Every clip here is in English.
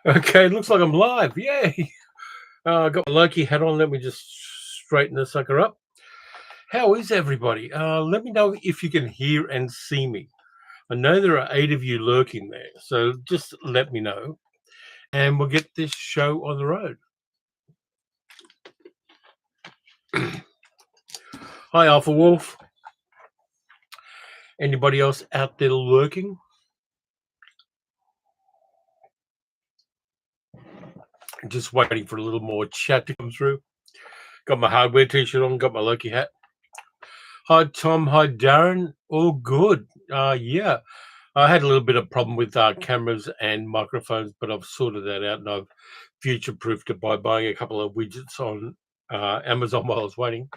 Okay, looks like I'm live. Yay! I got my Loki hat on. Let me just straighten the sucker up. How is everybody? Let me know if you can hear and see me. I know there are 8 of you lurking there, so just let me know, and we'll get this show on the road. Hi, Alpha Wolf. Anybody else out there lurking? Just waiting for a little more chat to come through. Got my hardware t-shirt on, got my Loki hat. Hi, Tom. Hi, Darren. All good. Yeah. I had a little bit of problem with cameras and microphones, but I've sorted that out and I've future-proofed it by buying a couple of widgets on Amazon while I was waiting.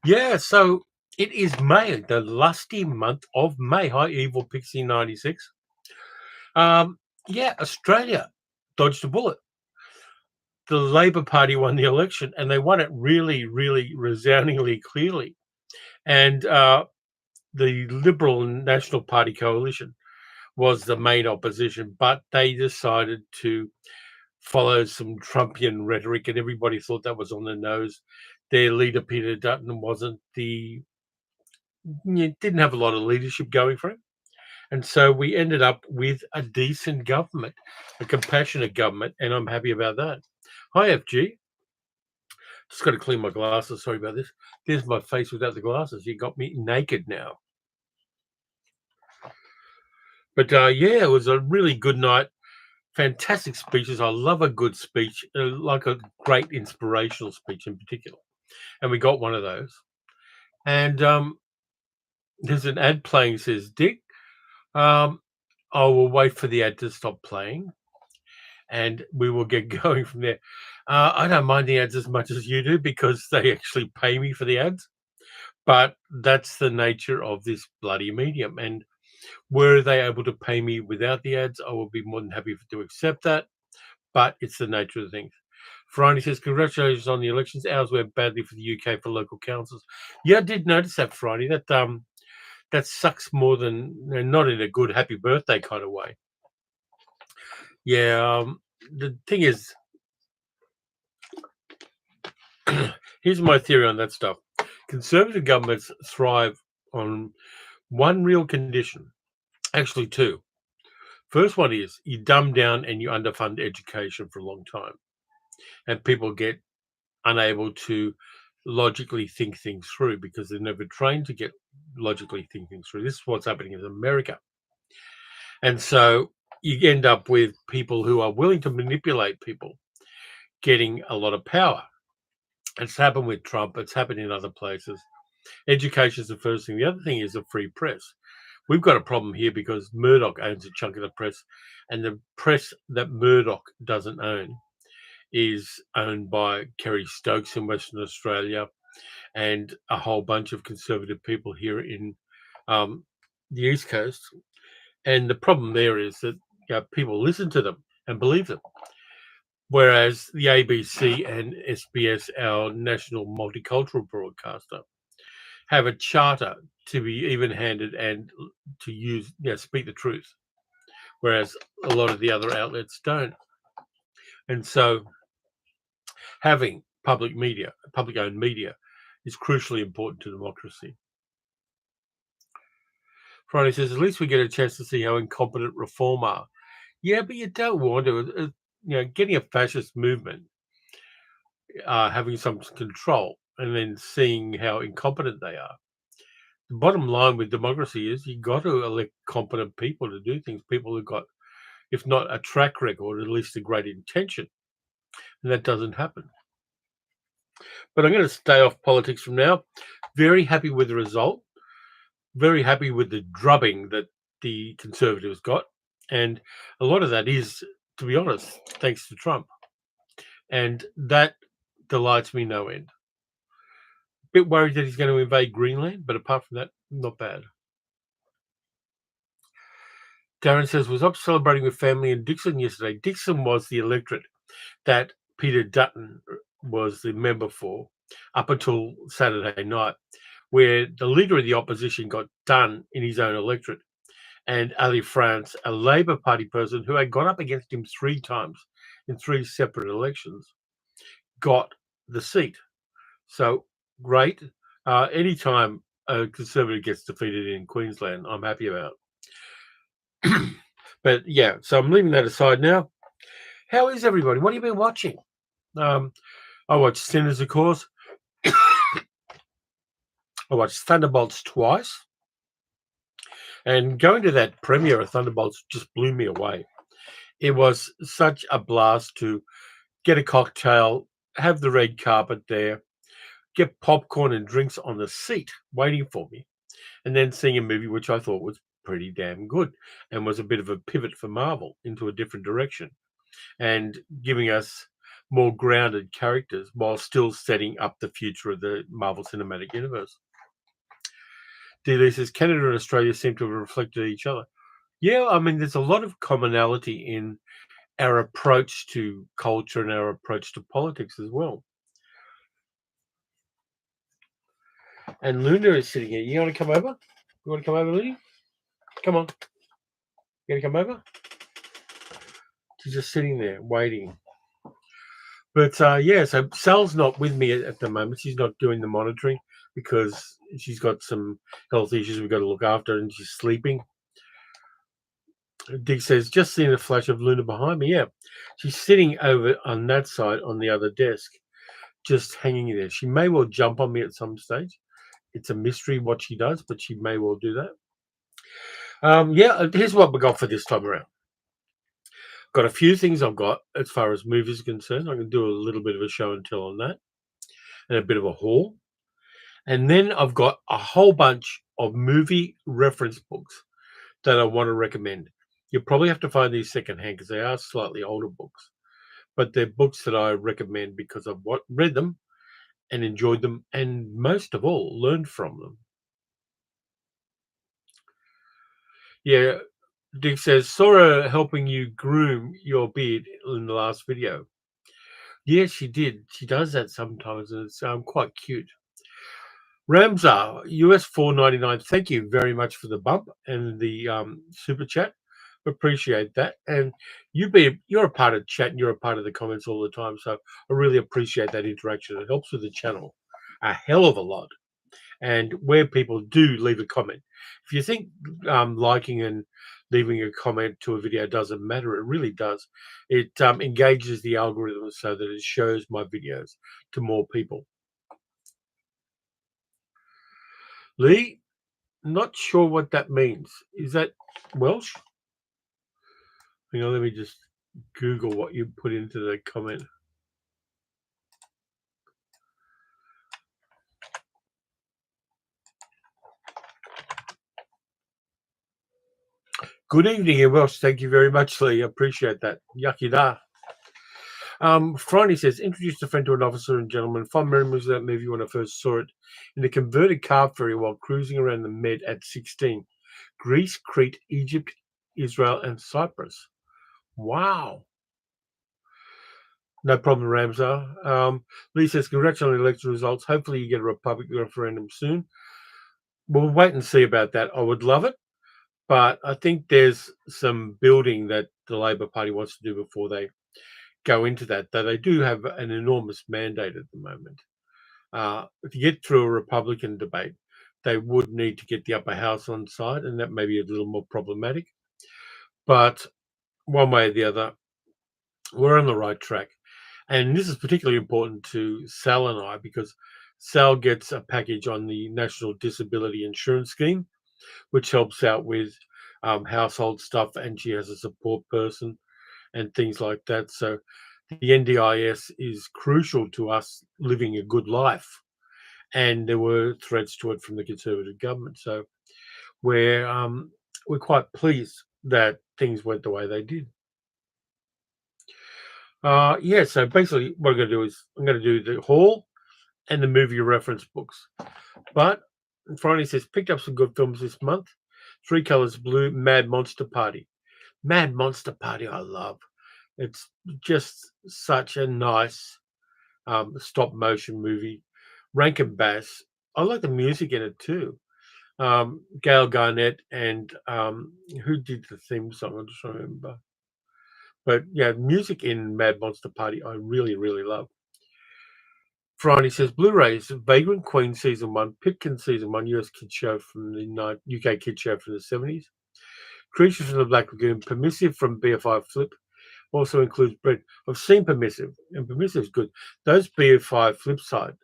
Yeah, so it is May, the lusty month of May. Hi, Evil Pixie 96. Yeah, Australia dodged a bullet. The Labor Party won the election, and they won it really, really resoundingly clearly. And the Liberal and National Party coalition was the main opposition, but they decided to follow some Trumpian rhetoric, and everybody thought that was on the nose. Their leader, Peter Dutton, didn't have a lot of leadership going for him. And so we ended up with a decent government, a compassionate government, and I'm happy about that. Hi, FG. Just got to clean my glasses. Sorry about this. There's my face without the glasses. You got me naked now. But yeah, it was a really good night. Fantastic speeches. I love a good speech, like a great inspirational speech in particular. And we got one of those. And there's an ad playing, says Dick. I will wait for the ad to stop playing and we will get going from there. I don't mind the ads as much as you do because they actually pay me for the ads. But that's the nature of this bloody medium. And were they able to pay me without the ads, I would be more than happy to accept that. But it's the nature of things. Friday says, congratulations on the elections. Ours went badly for the UK for local councils. Yeah, I did notice that, Friday. That sucks more than, not in a good happy birthday kind of way. Yeah, the thing is, here's my theory on that stuff. Conservative governments thrive on one real condition, actually two. First one is you dumb down and you underfund education for a long time, and people get unable to logically think things through because they're never trained to get logically think things through. This is what's happening in America. And so you end up with people who are willing to manipulate people getting a lot of power. It's happened with Trump. It's happened in other places. Education is the first thing. The other thing is the free press. We've got a problem here because Murdoch owns a chunk of the press, and the press that Murdoch doesn't own is owned by Kerry Stokes in Western Australia and a whole bunch of conservative people here in the East Coast. And the problem there is that people listen to them and believe them. Whereas the ABC and SBS, our national multicultural broadcaster, have a charter to be even-handed and to use, speak the truth, whereas a lot of the other outlets don't. And so having public-owned media, is crucially important to democracy. Friday says, at least we get a chance to see how incompetent reform are. Yeah, but you don't want to. Getting a fascist movement, having some control, and then seeing how incompetent they are. The bottom line with democracy is you got to elect competent people to do things, people who've got, if not a track record, at least a great intention. And that doesn't happen. But I'm going to stay off politics from now. Very happy with the result. Very happy with the drubbing that the Conservatives got. And a lot of that is, to be honest, thanks to Trump. And that delights me no end. Bit worried that he's going to invade Greenland, but apart from that, not bad. Darren says, was up celebrating with family in Dixon yesterday. Dixon was the electorate that Peter Dutton was the member for up until Saturday night, where the leader of the opposition got done in his own electorate. and Ali France, a Labour Party person who had gone up against him 3 times in 3 separate elections, got the seat. So great. Anytime a Conservative gets defeated in Queensland, I'm happy about. But yeah, so I'm leaving that aside now. How is everybody? What have you been watching? I watched Sinners, of course. I watched Thunderbolts twice. And going to that premiere of Thunderbolts just blew me away. It was such a blast to get a cocktail, have the red carpet there, get popcorn and drinks on the seat waiting for me, and then seeing a movie which I thought was pretty damn good and was a bit of a pivot for Marvel into a different direction and giving us more grounded characters while still setting up the future of the Marvel Cinematic Universe. D. says Canada and Australia seem to have reflected each other. Yeah, I mean, there's a lot of commonality in our approach to culture and our approach to politics as well. And Luna is sitting here. You want to come over? You want to come over, Luna? Come on. You going to come over? She's just sitting there waiting. But yeah, so Sal's not with me at the moment. She's not doing the monitoring because she's got some health issues we've got to look after and she's sleeping. Dick says, just seeing a flash of Luna behind me. Yeah, she's sitting over on that side on the other desk, just hanging there. She may well jump on me at some stage. It's a mystery what she does, but she may well do that. Yeah, here's what we got for this time around. Got a few things I've got as far as movies are concerned. I can do a little bit of a show and tell on that and a bit of a haul. And then I've got a whole bunch of movie reference books that I want to recommend. You'll probably have to find these secondhand because they are slightly older books, but they're books that I recommend because I've read them and enjoyed them and most of all learned from them. Yeah, Dick says, Sora helping you groom your beard in the last video. Yes, she did. She does that sometimes, and it's quite cute. Ramza, US $4.99. Thank you very much for the bump and the super chat. Appreciate that. And you're a part of chat and you're a part of the comments all the time. So I really appreciate that interaction. It helps with the channel a hell of a lot. And where people do leave a comment, if you think liking and leaving a comment to a video doesn't matter, it really does. It engages the algorithm so that it shows my videos to more people. Lee, not sure what that means. Is that Welsh? Hang on, let me just Google what you put into the comment. Good evening in Welsh. Thank you very much, Lee. I appreciate that. Yucky da. Friday says, introduced a friend to an officer and gentleman. Fond memories of that movie when I first saw it in a converted car ferry while cruising around the Med at 16. Greece, Crete, Egypt, Israel, and Cyprus. Wow. No problem, Ramsar. Lee says, congrats on the election results. Hopefully you get a Republican referendum soon. We'll wait and see about that. I would love it. But I think there's some building that the Labor Party wants to do before they go into that, though they do have an enormous mandate at the moment. If you get through a Republican debate, they would need to get the upper house on side, and that may be a little more problematic. But one way or the other, we're on the right track. And this is particularly important to Sal and I because Sal gets a package on the National Disability Insurance Scheme, which helps out with household stuff, and she has a support person and things like that. So the NDIS is crucial to us living a good life. And there were threats to it from the Conservative government. So we're quite pleased that things went the way they did. Yeah, so basically what I'm going to do is I'm going to do the haul and the movie reference books. But Friday says, picked up some good films this month. Three Colors Blue, Mad Monster Party. Mad Monster Party, I love. It's just such a nice stop motion movie. Rankin Bass. I like the music in it too. Gail Garnett and who did the theme song? I just remember. But yeah, music in Mad Monster Party I really, really love. Friday says Blu-rays, Vagrant Queen season 1, Pitkin season 1, US kids show from the UK kids show from the 70s. Creatures from the Black Lagoon, Permissive from BFI Flip, also includes Bread. I've seen Permissive, and Permissive is good. Those BFI Flipside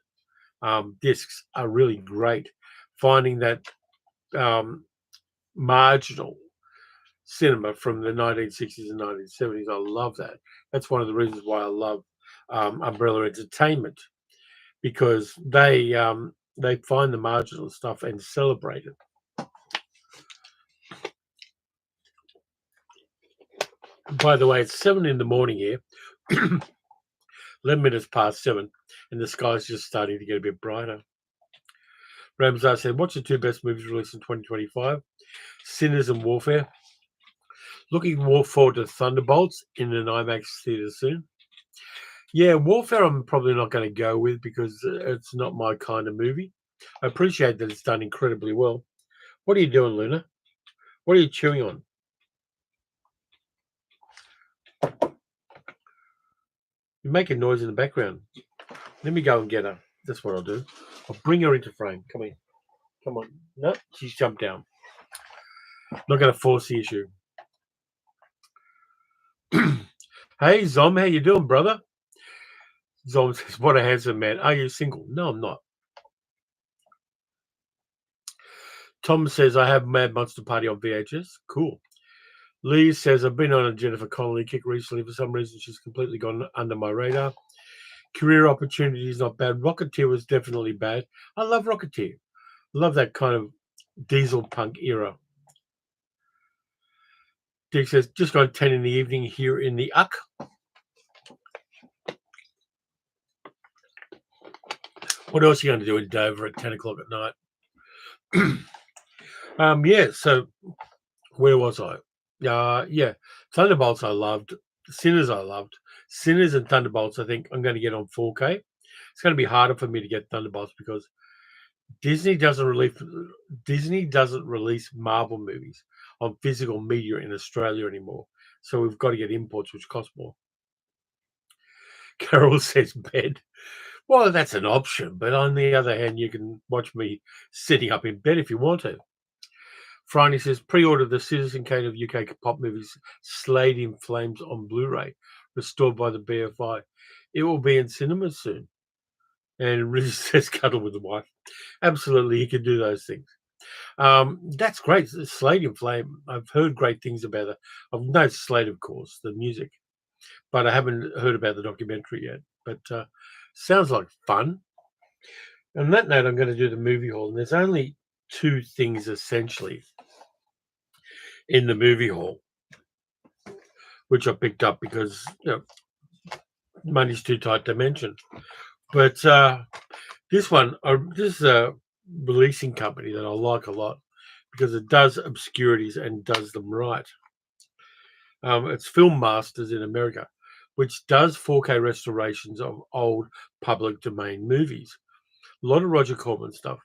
discs are really great. Finding that marginal cinema from the 1960s and 1970s, I love that. That's one of the reasons why I love Umbrella Entertainment, because they find the marginal stuff and celebrate it. By the way, it's 7 in the morning here, 11 minutes past 7, and the sky's just starting to get a bit brighter. Ramsar said, what's the 2 best movies released in 2025? Sinners and Warfare. Looking more forward to Thunderbolts in an IMAX theater soon. Yeah, Warfare I'm probably not going to go with because it's not my kind of movie. I appreciate that it's done incredibly well. What are you doing, Luna? What are you chewing on? You're making noise in the background. Let me go and get her. That's what I'll do. I'll bring her into frame. Come here. Come on. No, she's jumped down. Not going to force the issue. Hey, Zom, how you doing, brother? Zom says, what a handsome man. Are you single? No, I'm not. Tom says, I have Mad Monster Party on VHS. Cool. Lee says, I've been on a Jennifer Connelly kick recently. For some reason, she's completely gone under my radar. Career opportunity is not bad. Rocketeer was definitely bad. I love Rocketeer. Love that kind of diesel punk era. Dick says, just gone 10 in the evening here in the UC. What else are you going to do in Dover at 10 o'clock at night? Yeah, so where was I? Yeah, Thunderbolts I loved. Sinners I loved. Sinners and Thunderbolts I think I'm going to get on 4K. It's going to be harder for me to get Thunderbolts because Disney doesn't release Marvel movies on physical media in Australia anymore. So we've got to get imports, which cost more. Carol says bed. Well, that's an option, but on the other hand, you can watch me sitting up in bed if you want to. Franny says, pre-order the Citizen Kane of UK pop movies Slade in Flames on Blu-ray, restored by the BFI. It will be in cinemas soon. And Riz says, cuddle with the wife. Absolutely, he can do those things. That's great. Slade in Flame. I've heard great things about it. I've known Slade, of course, the music, but I haven't heard about the documentary yet. But sounds like fun. On that note, I'm going to do the movie hall, and there's only 2 things essentially in the movie hall, which I picked up because money's too tight to mention. But this is a releasing company that I like a lot because it does obscurities and does them right. It's Film Masters in America, which does 4K restorations of old public domain movies. A lot of Roger Corman stuff.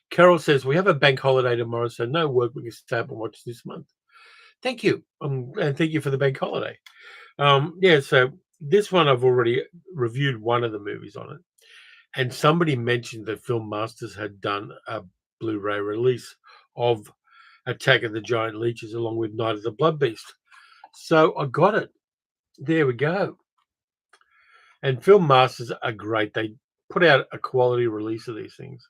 Carol says, we have a bank holiday tomorrow, so no work. We can stay up and watch this month. Thank you. And thank you for the bank holiday. Yeah, so this one I've already reviewed one of the movies on it. And somebody mentioned that Film Masters had done a Blu-ray release of Attack of the Giant Leeches along with Night of the Blood Beast. So I got it. There we go. And Film Masters are great. They put out a quality release of these things.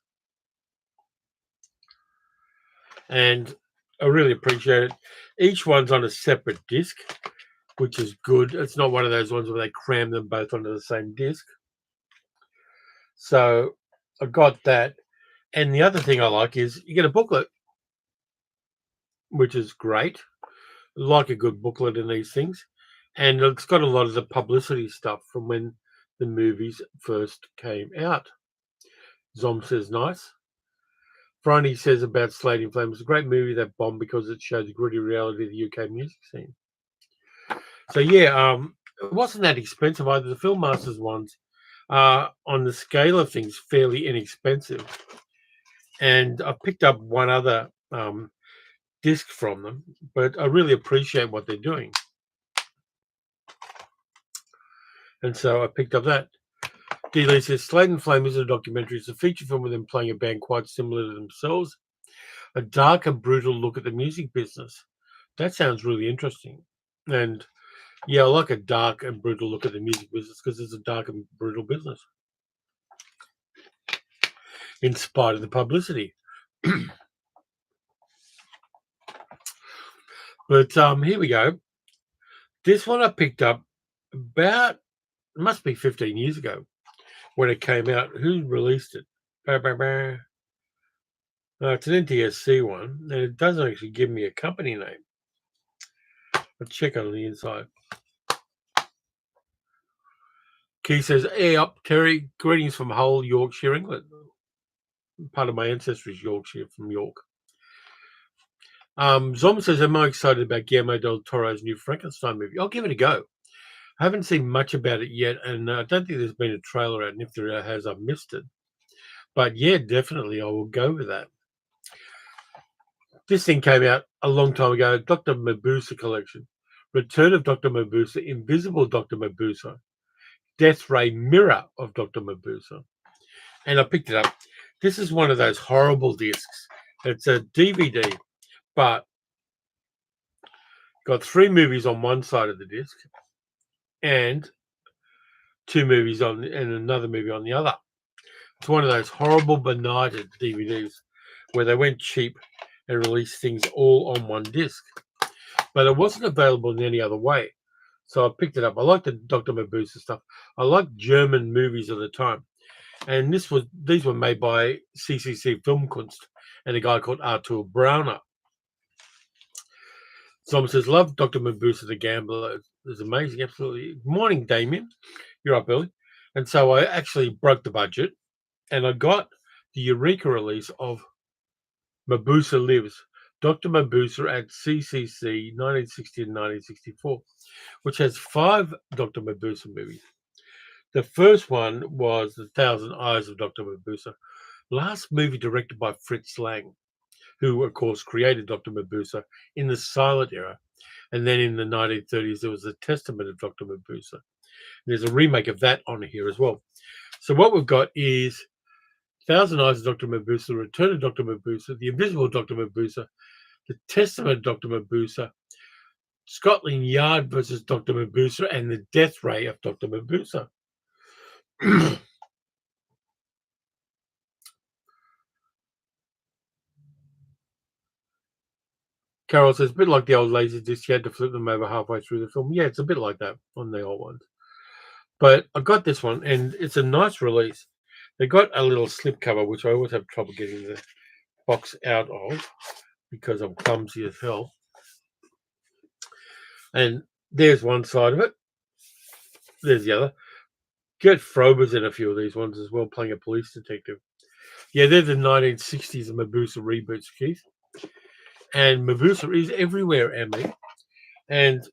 And I really appreciate it. Each one's on a separate disc, which is good. It's not one of those ones where they cram them both onto the same disc. So I got that. And the other thing I like is you get a booklet, which is great. I like a good booklet in these things. And it's got a lot of the publicity stuff from when the movies first came out. Zom says, nice. Franny says about Slade in Flames, it's a great movie that bombed because it showed the gritty reality of the UK music scene. So yeah, it wasn't that expensive either. The Film Masters ones are on the scale of things fairly inexpensive. and I picked up one other disc from them, but I really appreciate what they're doing. And so I picked up that. D. says, Slade and Flame is a documentary. It's a feature film with them playing a band quite similar to themselves. A dark and brutal look at the music business. That sounds really interesting. And yeah, I like a dark and brutal look at the music business because it's a dark and brutal business. In spite of the publicity. But here we go. This one I picked up about, it must be 15 years ago when it came out. Who released it? It's an NTSC one, and it doesn't actually give me a company name. I'll check on the inside. Keith says, hey up, Terry. Greetings from Hull, Yorkshire, England. Part of my ancestry is Yorkshire, from York. Zom says, am I excited about Guillermo del Toro's new Frankenstein movie? I'll give it a go. I haven't seen much about it yet, and I don't think there's been a trailer out, and if there has, I've missed it. But yeah, definitely, I will go with that. This thing came out a long time ago, Dr. Mabuse collection. Return of Dr. Mabuse, Invisible Dr. Mabuse, Death Ray Mirror of Dr. Mabuse. And I picked it up. This is one of those horrible discs. It's a DVD, but got 3 movies on one side of the disc and 2 movies on and another movie on the other. It's one of those horrible benighted DVDs where they went cheap and released things all on one disc. But it wasn't available in any other way. So I picked it up. I like the Dr. Mabuse stuff. I like German movies at the time. And these were made by CCC Filmkunst and a guy called Artur Brauner. Someone says, love Dr. Mabuse the Gambler. It's amazing, absolutely. Morning, Damien. You're up early. And so I actually broke the budget and I got the Eureka release of Mabuse Lives, Dr. Mabuse at CCC 1960 and 1964, which has 5 Dr. Mabuse movies. The first one was The Thousand Eyes of Dr. Mabuse, last movie directed by Fritz Lang, who, of course, created Dr. Mabuse in the silent era. And then in the 1930s, there was The Testament of Dr. Mabuse. There's a remake of that on here as well. So what we've got is Thousand Eyes of Dr. Mabuse, The Return of Dr. Mabuse, The Invisible Dr. Mabuse, The Testament of Dr. Mabuse, Scotland Yard versus Dr. Mabuse, and The Death Ray of Dr. Mabuse. Carol says, a bit like the old Laserdisc, you had to flip them over halfway through the film. Yeah, it's a bit like that on the old ones. But I got this one, and it's a nice release. They got a little slipcover, which I always have trouble getting the box out of because I'm clumsy as hell. And there's one side of it. There's the other. Gert Frober's in a few of these ones as well, playing a police detective. Yeah, they're the 1960s Mabuse reboots, Keith. And Mabuse is everywhere, Emily. And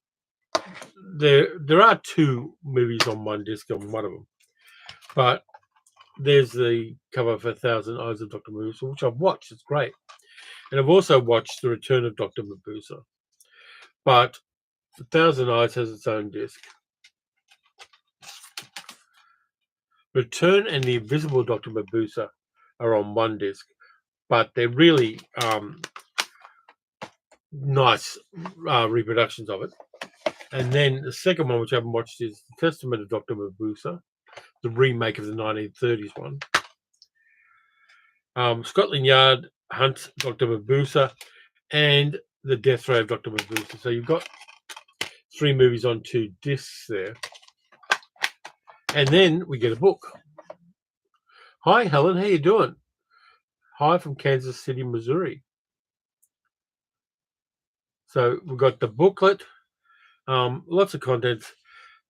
there are 2 movies on one disc on one of them. But there's the cover for Thousand Eyes of Dr. Mabuse, which I've watched. It's great. And I've also watched The Return of Dr. Mabuse. But Thousand Eyes has its own disc. Return and The Invisible Dr. Mabuse are on one disc. But they're really nice reproductions of it. And then the second one, which I haven't watched, is The Testament of Dr. Mabuse, the remake of the 1930s one. Scotland Yard hunts Dr. Mabuse and The Death Ray of Dr. Mabuse. So you've got 3 movies on 2 discs there. And then we get a book. Hi, Helen. How you doing? Hi from Kansas City, Missouri. So we've got the booklet. Lots of contents.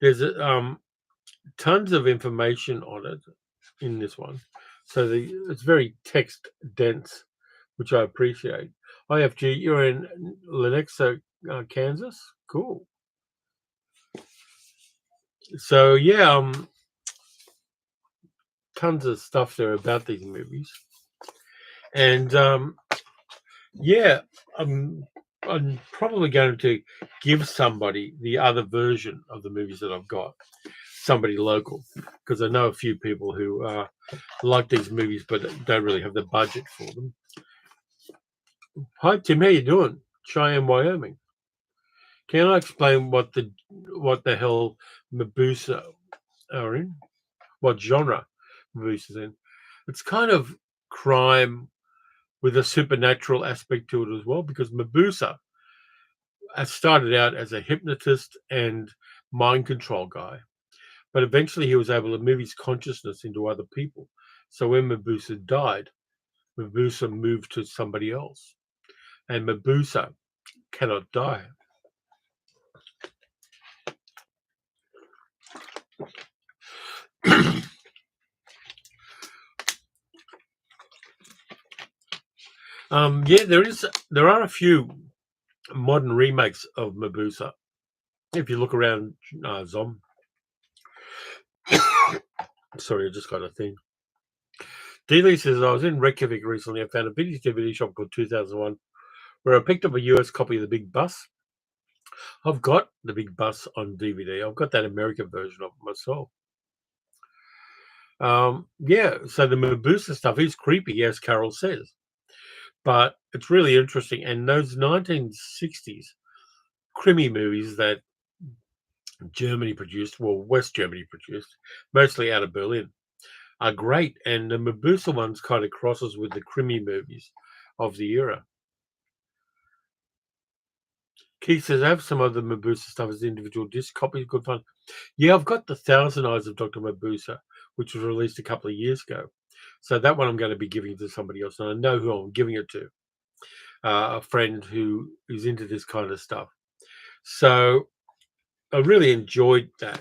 There's tons of information on it in this one. So it's very text dense, which I appreciate. IFG, you're in Lenexa, Kansas? Cool. So yeah, tons of stuff there about these movies. And yeah, I'm probably going to give somebody the other version of the movies that I've got, somebody local, because I know a few people who like these movies but don't really have the budget for them. Hi Tim, how you doing? Cheyenne, Wyoming. Can I explain what the hell Mabuse are in? What genre Mabuse is in? It's kind of crime with a supernatural aspect to it as well, because Mabuse started out as a hypnotist and mind control guy, but eventually he was able to move his consciousness into other people. So when Mabuse died, Mabuse moved to somebody else, and Mabuse cannot die. Yeah, there are a few modern remakes of Mabuse. If you look around Zom, sorry, I just got a thing. D-Lee says, I was in Reykjavik recently. I found a vintage DVD shop called 2001 where I picked up a US copy of The Big Bus. I've got The Big Bus on DVD. I've got that American version of it myself. Yeah, so the Mabuse stuff is creepy, as Carol says, but it's really interesting. And those 1960s crimi movies that Germany produced, well, West Germany produced, mostly out of Berlin, are great. And the Mabuse ones kind of crosses with the crimi movies of the era. Keith says, I have some of the Mabuse stuff as individual disc copies. Good fun. Yeah, I've got the Thousand Eyes of Dr. Mabuse, which was released a couple of years ago. So that one I'm going to be giving to somebody else. And I know who I'm giving it to, a friend who is into this kind of stuff. So I really enjoyed that.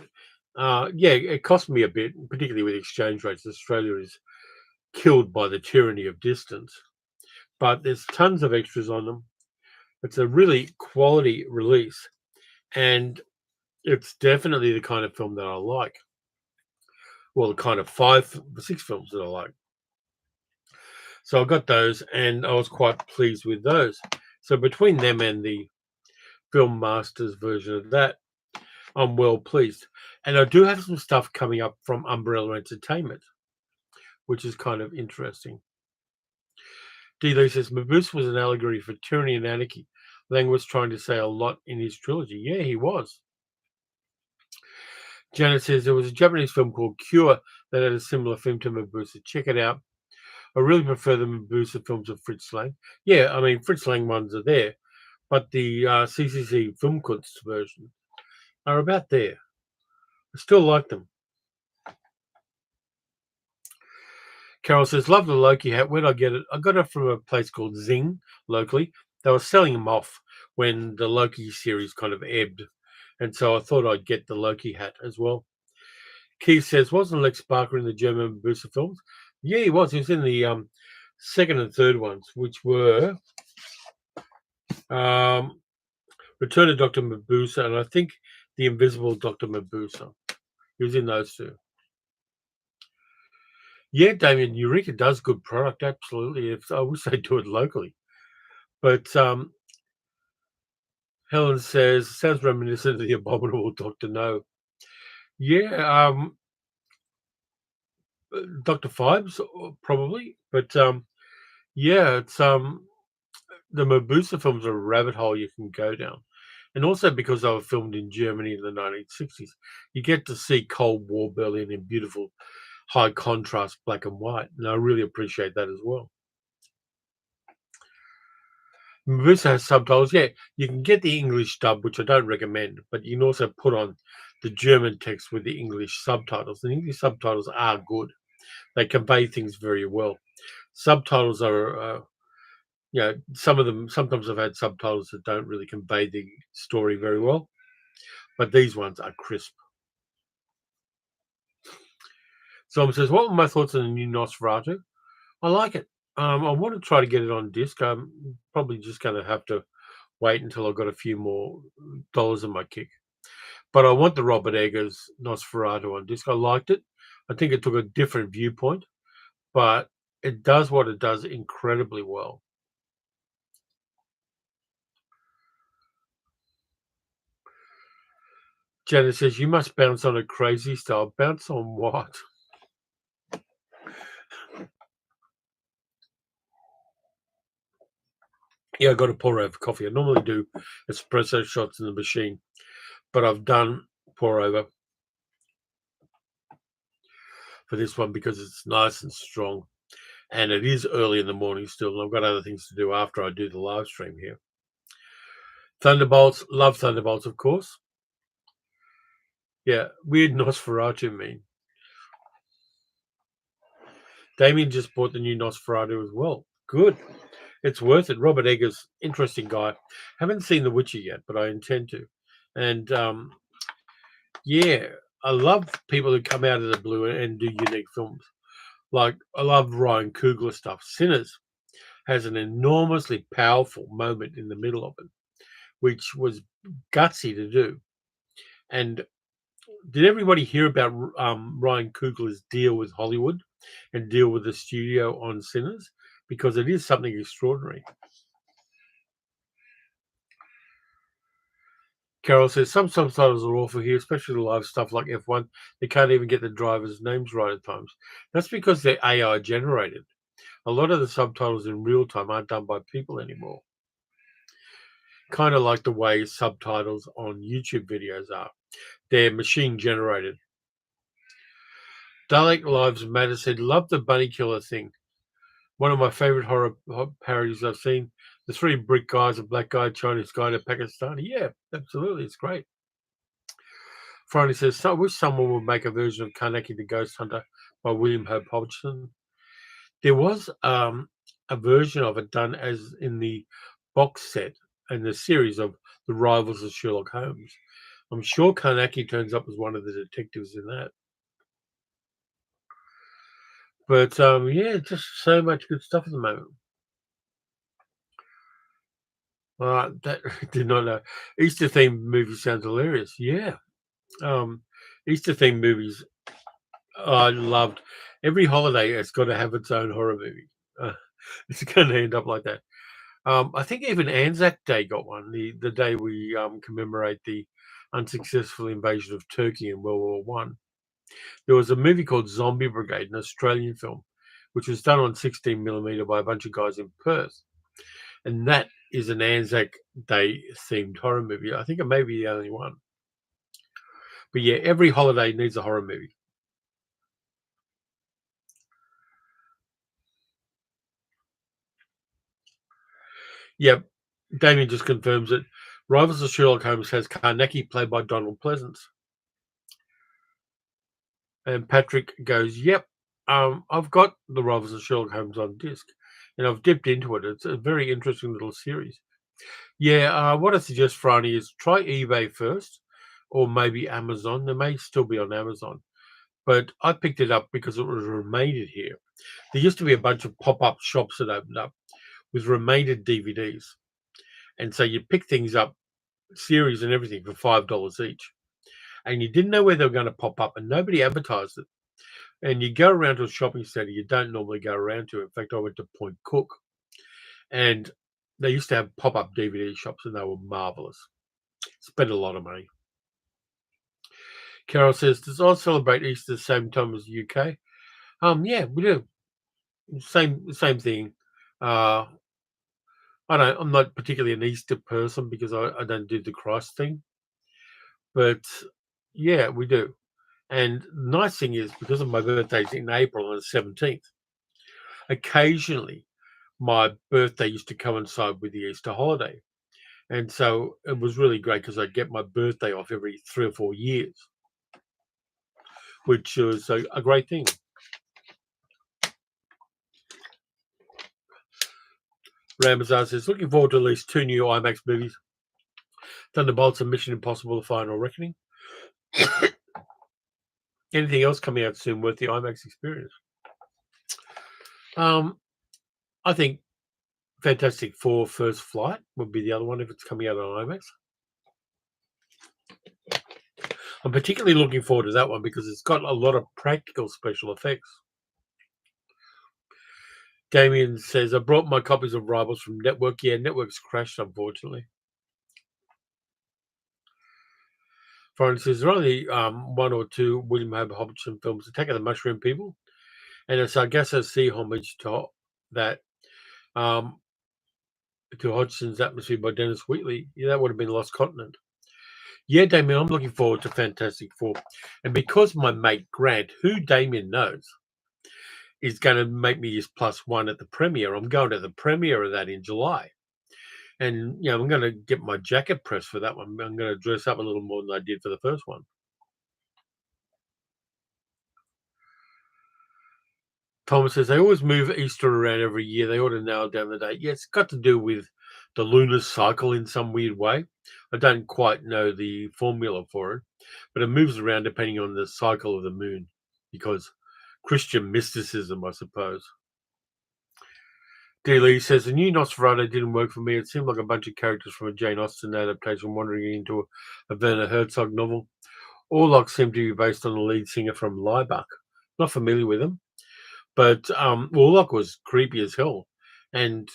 Yeah, it cost me a bit, particularly with exchange rates. Australia is killed by the tyranny of distance, but there's tons of extras on them. It's a really quality release, and it's definitely the kind of film that I like. Well, the kind of 6 films that I like. So I got those, and I was quite pleased with those. So between them and the Film Masters version of that, I'm well pleased. And I do have some stuff coming up from Umbrella Entertainment, which is kind of interesting. D. says Mabuse was an allegory for tyranny and anarchy. Lang was trying to say a lot in his trilogy. Yeah, he was. Janet says there was a Japanese film called Cure that had a similar theme to Mabuse. Check it out. I really prefer the Mabuse films of Fritz Lang. Yeah, I mean, Fritz Lang ones are there, but the CCC Filmkunst version are about there. I still like them. Carol says, love the Loki hat. Where'd I get it? I got it from a place called Zing locally. They were selling them off when the Loki series kind of ebbed. And so I thought I'd get the Loki hat as well. Keith says, wasn't Lex Barker in the German Mabuse films? Yeah, he was. He was in the second and third ones, which were Return of Dr. Mabuse and I think The Invisible Dr. Mabuse. He was in those two. Yeah, Damien, Eureka does good product, absolutely. I wish they do it locally. But Helen says, sounds reminiscent of the abominable Dr. No. Yeah, Dr. Fibes, probably. But yeah, it's the Mabuse films are a rabbit hole you can go down. And also because they were filmed in Germany in the 1960s, you get to see Cold War Berlin in beautiful high contrast black and white. And I really appreciate that as well. Mabuse has subtitles. Yeah, you can get the English dub, which I don't recommend, but you can also put on the German text with the English subtitles. The English subtitles are good. They convey things very well. Subtitles are, some of them, sometimes I've had subtitles that don't really convey the story very well, but these ones are crisp. Someone says, what were my thoughts on the new Nosferatu? I like it. I want to try to get it on disc. I'm probably just going to have to wait until I've got a few more dollars in my kick. But I want the Robert Eggers Nosferatu on disc. I liked it. I think it took a different viewpoint, but It does what it does incredibly well. Janet says, "You must bounce on a crazy style." Bounce on what? Yeah, I got to pour over coffee. I normally do espresso shots in the machine, but I've done pour over for this one because it's nice and strong. And it is early in the morning still, and I've got other things to do after I do the live stream here. Thunderbolts, love Thunderbolts, of course. Yeah, weird Nosferatu meme. Damien just bought the new Nosferatu as well. Good. It's worth it. Robert Eggers, interesting guy. Haven't seen The Witcher yet, but I intend to. And yeah, I love people who come out of the blue and do unique films. Like, I love Ryan Coogler stuff. Sinners has an enormously powerful moment in the middle of it, which was gutsy to do. And did everybody hear about Ryan Coogler's deal with Hollywood and deal with the studio on Sinners? Because it is something extraordinary. Carol says some subtitles are awful here, especially the live stuff like F1. They can't even get the drivers' names right at times. That's because they're AI generated. A lot of the subtitles in real time aren't done by people anymore. Kind of like the way subtitles on YouTube videos are. They're machine generated. Dalek Lives Matter said, "Love the bunny killer thing. One of my favorite horror parodies I've seen. The three brick guys, a black guy, Chinese guy, and a Pakistani." Yeah, absolutely. It's great. Friday says, "So I wish someone would make a version of Carnacki the Ghost Hunter by William Hope Hodgson." There was a version of it done as in the box set and the series of The Rivals of Sherlock Holmes. I'm sure Carnacki turns up as one of the detectives in that. But yeah, just so much good stuff at the moment. That did not know. Easter themed movie sounds hilarious. Yeah. Easter themed movies I loved. Every holiday it's got to have its own horror movie. Uh, it's going to end up like that. I think even Anzac Day got one. The day we commemorate the unsuccessful invasion of Turkey in World War I. There was a movie called Zombie Brigade, an Australian film, which was done on 16 millimeter by a bunch of guys in Perth, and that is an Anzac Day themed horror movie. I think it may be the only one. But yeah, every holiday needs a horror movie. Yep. Damien just confirms it. Rivals of Sherlock Holmes has Carnacki played by Donald Pleasance. And Patrick goes, "Yep, I've got the Rivals of Sherlock Holmes on disc, and I've dipped into it. It's a very interesting little series." Yeah, what I suggest, Franny, is try eBay first, or maybe Amazon. They may still be on Amazon, but I picked it up because it was remained here. There used to be a bunch of pop-up shops that opened up with remained DVDs, and so you pick things up, series and everything, for $5 each, and you didn't know where they were going to pop up, and nobody advertised it. And you go around to a shopping centre you don't normally go around to. In fact, I went to Point Cook, and they used to have pop-up DVD shops, and they were marvellous. Spent a lot of money. Carol says, "Does Oz celebrate Easter the same time as the UK?" Yeah, we do. Same thing. Uh, I'm not particularly an Easter person because I don't do the Christ thing, but yeah, we do. And the nice thing is, because of my birthday's in April on the 17th, occasionally my birthday used to coincide with the Easter holiday. And so it was really great because I get my birthday off every 3 or 4 years, which was a great thing. Ramazan says, "Looking forward to at least two new IMAX movies, Thunderbolts and Mission Impossible: The Final Reckoning. Anything else coming out soon worth the IMAX experience?" Um, I think Fantastic Four First Flight would be the other one if it's coming out on IMAX. I'm particularly looking forward to that one because it's got a lot of practical special effects. Damien says, I brought my copies of Rivals from Network. Yeah, Network's crashed, unfortunately. Foreign says, there are only one or two William Hope Hobson films, Attack of the Mushroom People, and it's Sargasso Sea homage to that, um, to Hodgson's Atmosphere by Dennis Wheatley. Yeah, that would have been Lost Continent. Yeah, Damien, I'm looking forward to Fantastic Four. And because my mate Grant, who Damien knows, is going to make me his +1 at the premiere, I'm going to the premiere of that in July. And, I'm going to get my jacket pressed for that one. I'm going to dress up a little more than I did for the first one. Thomas says, they always move Easter around every year. They ought to nail down the date. Yeah, it's got to do with the lunar cycle in some weird way. I don't quite know the formula for it, but it moves around depending on the cycle of the moon because Christian mysticism, I suppose. D. Lee says, the new Nosferatu didn't work for me. It seemed like a bunch of characters from a Jane Austen adaptation wandering into a Werner Herzog novel. Orlok seemed to be based on the lead singer from Laibach. Not familiar with him, but Orlok was creepy as hell. And,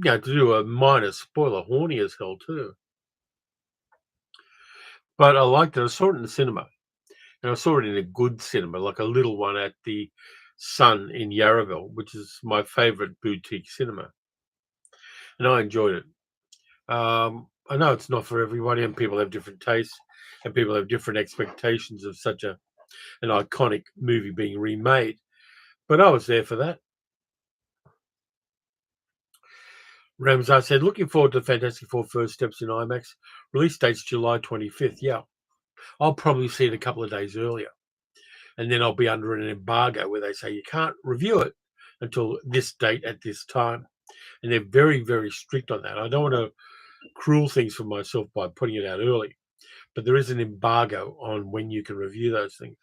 to do a minor spoiler, horny as hell too. But I liked it. I saw it in the cinema. And I saw it in a good cinema, like a little one at the Sun in Yarraville, which is my favourite boutique cinema. And I enjoyed it. I know it's not for everybody, and people have different tastes, and people have different expectations of such an iconic movie being remade. But I was there for that. Ramsar said, looking forward to Fantastic Four First Steps in IMAX. Release date's July 25th. Yeah, I'll probably see it a couple of days earlier. And then I'll be under an embargo where they say you can't review it until this date at this time. And they're very, very strict on that. I don't want to cruel things for myself by putting it out early, but there is an embargo on when you can review those things.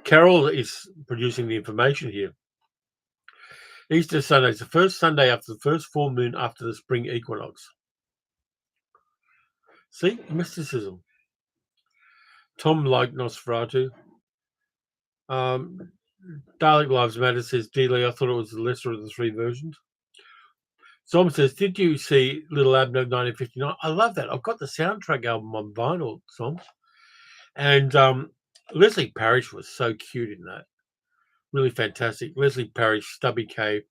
Carol is producing the information here. Easter Sunday is the first Sunday after the first full moon after the spring equinox. See, mysticism. Tom liked Nosferatu. Dalek Lives Matter says, D-Lee, I thought it was the lesser of the three versions. Zom says, did you see Little Abner 1959? I love that. I've got the soundtrack album on vinyl, Zom. And Leslie Parrish was so cute in that. Really fantastic. Leslie Parrish, Stubby K.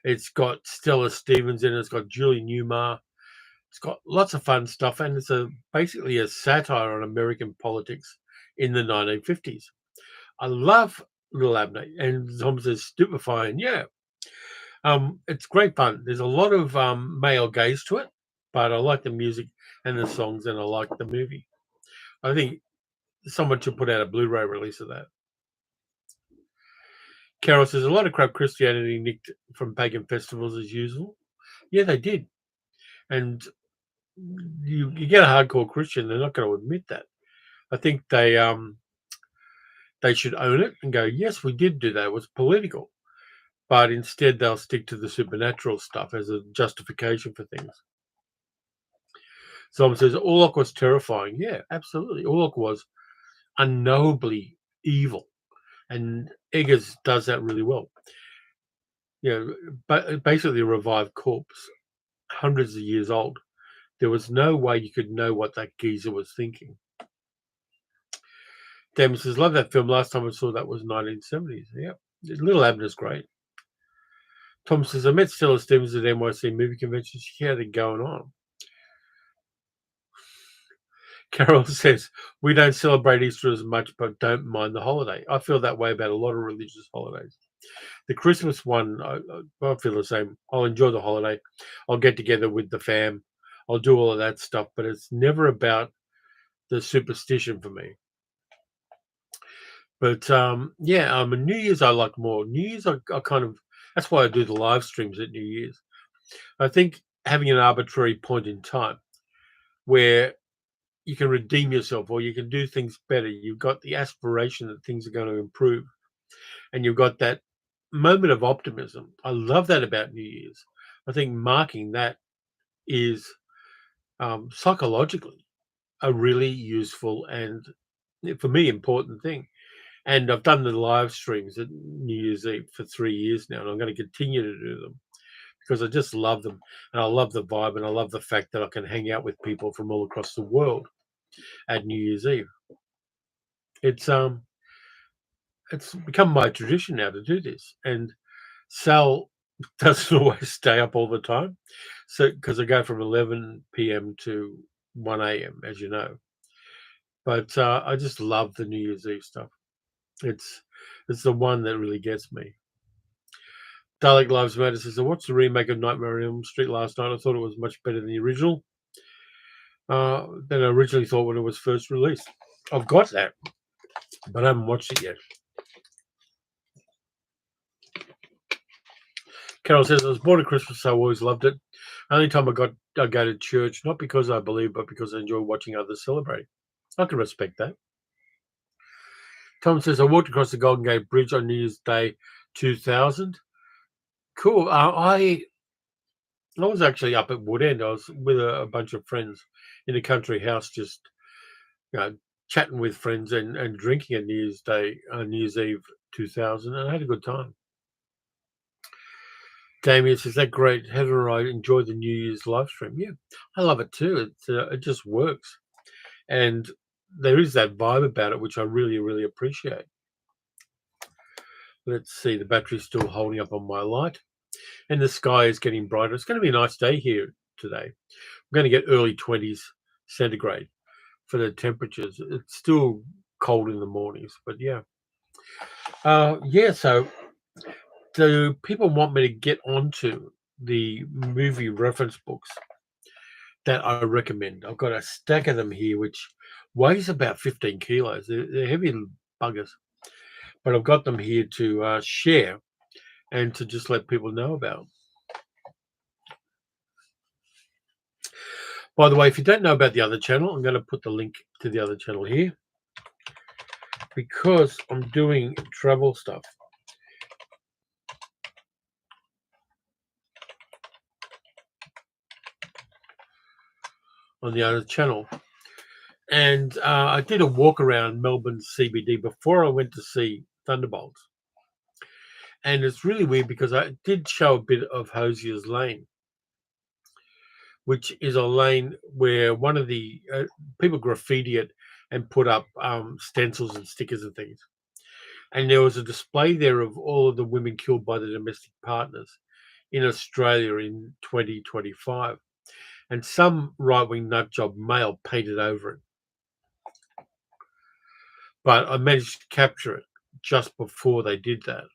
It's got Stella Stevens in it. It's got Julie Newmar. It's got lots of fun stuff. And it's basically a satire on American politics in the 1950s. I love Little Abner. And Zom says, stupefying. Yeah. It's great fun. There's a lot of male gaze to it, but I like the music and the songs, and I like the movie. I think someone should put out a Blu-ray release of that. Carol says, a lot of crap Christianity nicked from pagan festivals as usual. Yeah, they did. And you get a hardcore Christian, they're not going to admit that. I think they should own it and go, yes, we did do that. It was political. But instead, they'll stick to the supernatural stuff as a justification for things. Someone says, Orlok was terrifying. Yeah, absolutely. Orlok was unknowably evil. And Eggers does that really well. But basically a revived corpse, hundreds of years old. There was no way you could know what that geezer was thinking. Damon says, love that film. Last time I saw that was 1970s. Yeah. Little Abner's great. Tom says, I met Stella Stevens at NYC movie convention. She had it going on. Carol says, we don't celebrate Easter as much, but don't mind the holiday. I feel that way about a lot of religious holidays. The Christmas one, I feel the same. I'll enjoy the holiday. I'll get together with the fam. I'll do all of that stuff, but it's never about the superstition for me. But New Year's I like more. New Year's I kind of, that's why I do the live streams at New Year's. I think having an arbitrary point in time where you can redeem yourself or you can do things better. You've got the aspiration that things are going to improve, and you've got that moment of optimism. I love that about New Year's. I think marking that is psychologically a really useful and, for me, important thing. And I've done the live streams at New Year's Eve for 3 years now, and I'm gonna continue to do them because I just love them, and I love the vibe, and I love the fact that I can hang out with people from all across the world at New Year's Eve. It's, um it's become my tradition now to do this, and Sal doesn't always stay up all the time, so because I go from 11 p.m. to 1 a.m., as you know. But, I just love the New Year's Eve stuff. It's it's the one that really gets me. Dalek Lives Matter says, "I watched the remake of Nightmare on Elm Street last night. I thought it was much better than the original, than I originally thought when it was first released." I've got that, but I haven't watched it yet. Carol says, "I was born at Christmas, so I always loved it. Only time I go to church, not because I believe, but because I enjoy watching others celebrate." I can respect that. Tom says, "I walked across the Golden Gate Bridge on New Year's Day 2000. Cool. I was actually up at Woodend. I was with a bunch of friends in a country house, just you know, chatting with friends and drinking at New Year's Day, New Year's Eve 2000, and I had a good time." Damien says, "That great. Heather and I enjoyed the New Year's live stream." Yeah, I love it too. It just works, and there is that vibe about it, which I really, really appreciate. Let's see, the battery's still holding up on my light, and the sky is getting brighter. It's going to be a nice day here today. We're going to get early 20s centigrade for the temperatures. It's still cold in the mornings, but yeah. Yeah, so do people want me to get onto the movie reference books that I recommend? I've got a stack of them here, which weighs about 15 kilos. They're heavy little buggers, but I've got them here to share and to just let people know about. By the way, if you don't know about the other channel, I'm going to put the link to the other channel here because I'm doing travel stuff. On the other channel. And I did a walk around Melbourne CBD before I went to see Thunderbolts. And it's really weird because I did show a bit of Hosier's Lane, which is a lane where one of the people graffiti it and put up stencils and stickers and things. And there was a display there of all of the women killed by the domestic partners in Australia in 2025. And some right-wing nutjob male painted over it. But I managed to capture it just before they did that.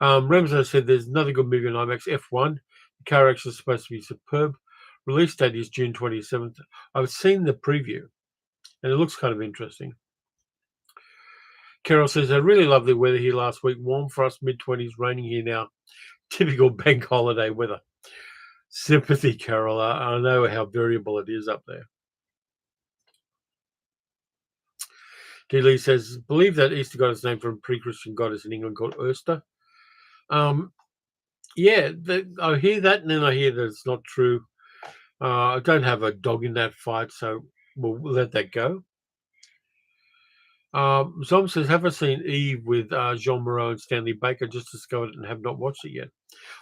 Remzo said there's another good movie on IMAX, F1. The car action is supposed to be superb. Release date is June 27th. I've seen the preview, and it looks kind of interesting. Carol says, "I really lovely weather here last week. Warm for us, mid-20s, raining here now. Typical bank holiday weather." Sympathy, Carol. I know how variable it is up there. D. Lee says, "Believe that Easter got its name from a pre-Christian goddess in England called Ursta." Yeah, I hear that, and then I hear that it's not true. I don't have a dog in that fight, so we'll let that go. Zom says, "Have I seen Eve with Jean Moreau and Stanley Baker? Just discovered it and have not watched it yet."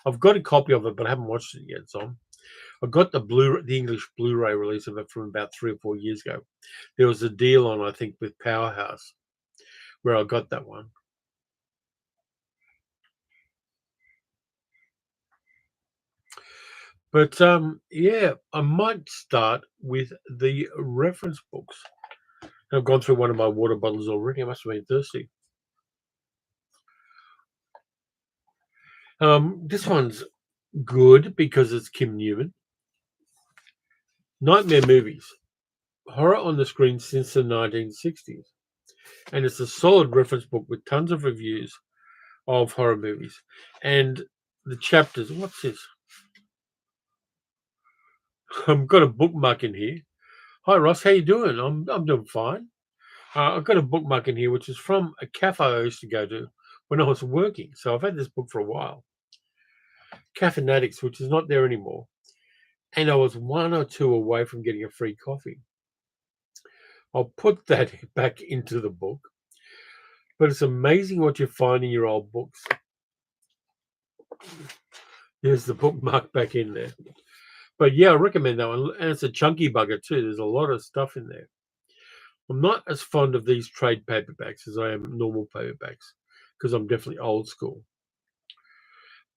I've got a copy of it, but I haven't watched it yet, Zom. I got the English Blu-ray release of it from about 3 or 4 years ago. There was a deal on, I think, with Powerhouse, where I got that one. But yeah, I might start with the reference books. I've gone through one of my water bottles already. I must have been thirsty. This one's good because it's Kim Newman. Nightmare Movies. Horror on the screen since the 1960s. And it's a solid reference book with tons of reviews of horror movies. And the chapters, what's this? I've got a bookmark in here. Hi Ross, how you doing? I'm doing fine. I've got a bookmark in here which is from a cafe I used to go to when I was working. So I've had this book for a while. Caffeinatics, which is not there anymore. And I was 1 or 2 away from getting a free coffee. I'll put that back into the book. But it's amazing what you find in your old books. There's the bookmark back in there. But yeah, I recommend that one. And it's a chunky bugger too. There's a lot of stuff in there. I'm not as fond of these trade paperbacks as I am normal paperbacks because I'm definitely old school.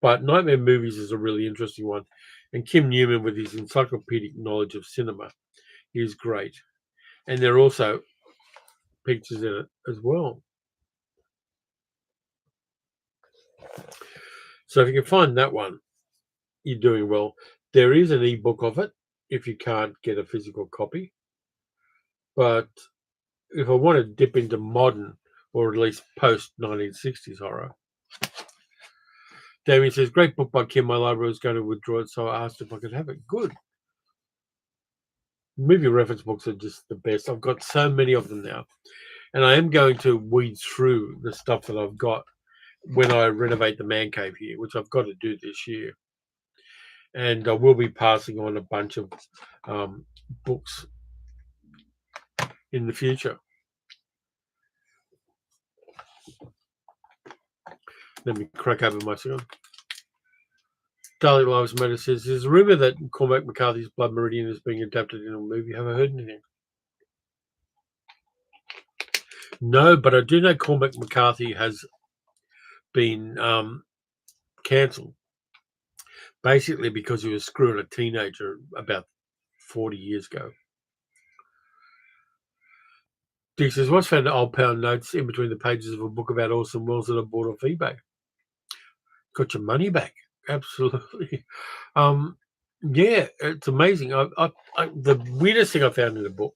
But Nightmare Movies is a really interesting one. And Kim Newman, with his encyclopedic knowledge of cinema, is great. And there are also pictures in it as well. So if you can find that one, you're doing well. There is an ebook of it if you can't get a physical copy. But if I want to dip into modern or at least post 1960s horror, Damien says, great book by Kim. My library was going to withdraw it, so I asked if I could have it. Good. Movie reference books are just the best. I've got so many of them now. And I am going to weed through the stuff that I've got when I renovate the man cave here, which I've got to do this year. And I will be passing on a bunch of books in the future. Let me crack open my cigar. Dalek Lives Matter says, there's a rumor that Cormac McCarthy's Blood Meridian is being adapted in a movie. Have I heard anything? No, but I do know Cormac McCarthy has been cancelled, basically because he was screwing a teenager about 40 years ago. Dick says, once found old pound notes in between the pages of a book about Orson Welles that I bought off eBay. Got your money back. Absolutely. Yeah, it's amazing. The weirdest thing I found in the book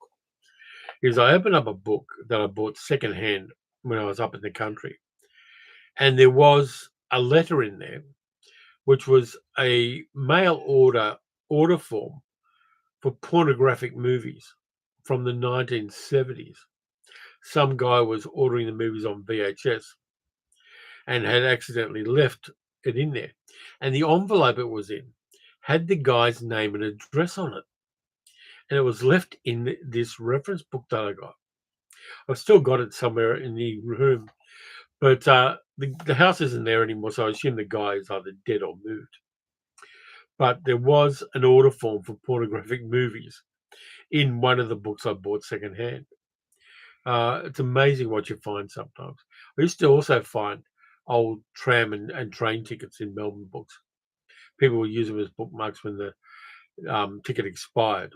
is I opened up a book that I bought secondhand when I was up in the country. And there was a letter in there, which was a mail order form for pornographic movies from the 1970s. Some guy was ordering the movies on VHS and had accidentally left it in there. And the envelope it was in had the guy's name and address on it. And it was left in this reference book that I got. I've still got it somewhere in the room. But the house isn't there anymore, so I assume the guy is either dead or moved. But there was an order form for pornographic movies in one of the books I bought secondhand. It's amazing what you find sometimes. I used to also find old tram and train tickets in Melbourne books. People would use them as bookmarks when the ticket expired,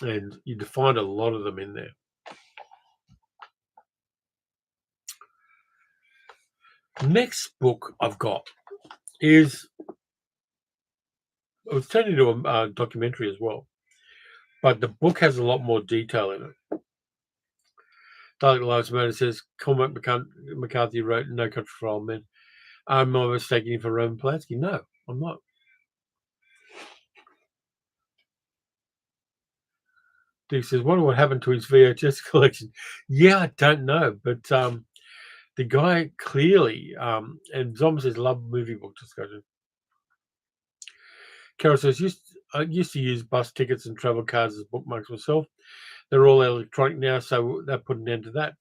and you'd find a lot of them in there. Next book I've got is, it was turned into a documentary as well, but the book has a lot more detail in it. Dalek Lives Matter says, Cormac McCarthy wrote No Country for Old Men. Am I mistaking him for Roman Polanski? No, I'm not. Dick says, wonder what happened to his VHS collection. Yeah, I don't know, but the guy clearly, and Zom says, love movie book discussion. Carol says, I used to use bus tickets and travel cards as bookmarks myself. They're all electronic now, so that put an end to that.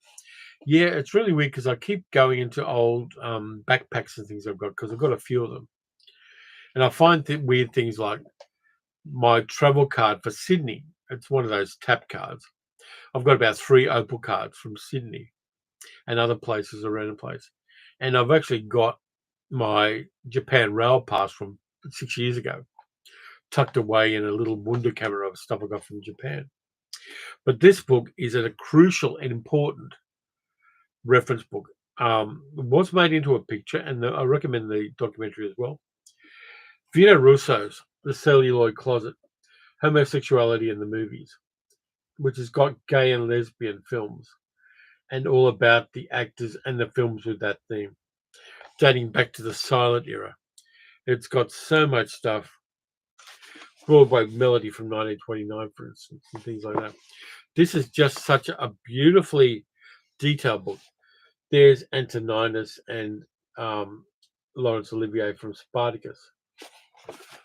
Yeah, it's really weird because I keep going into old backpacks and things I've got because I've got a few of them. And I find weird things like my travel card for Sydney. It's one of those tap cards. I've got about 3 Opal cards from Sydney and other places around the place. And I've actually got my Japan rail pass from 6 years ago tucked away in a little Wunda camera of stuff I got from Japan. But this book is a crucial and important reference book. It was made into a picture, and I recommend the documentary as well. Vito Russo's The Celluloid Closet, Homosexuality in the Movies, which has got gay and lesbian films and all about the actors and the films with that theme, dating back to the silent era. It's got so much stuff. Broadway Melody from 1929, for instance, and things like that. This is just such a beautifully detailed book. There's Antoninus and Laurence Olivier from Spartacus.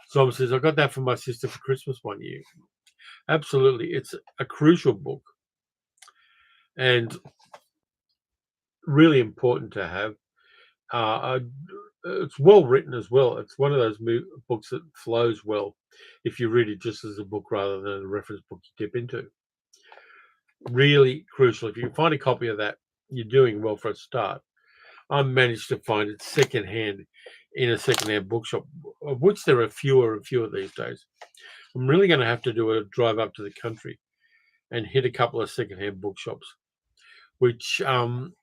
Someone says, I got that from my sister for Christmas one year. Absolutely. It's a crucial book. And really important to have. It's well written as well. It's one of those books that flows well if you read it just as a book rather than a reference book you dip into. Really crucial. If you can find a copy of that, you're doing well for a start. I managed to find it secondhand in a secondhand bookshop, of which there are fewer and fewer these days. I'm really going to have to do a drive up to the country and hit a couple of secondhand bookshops, which kind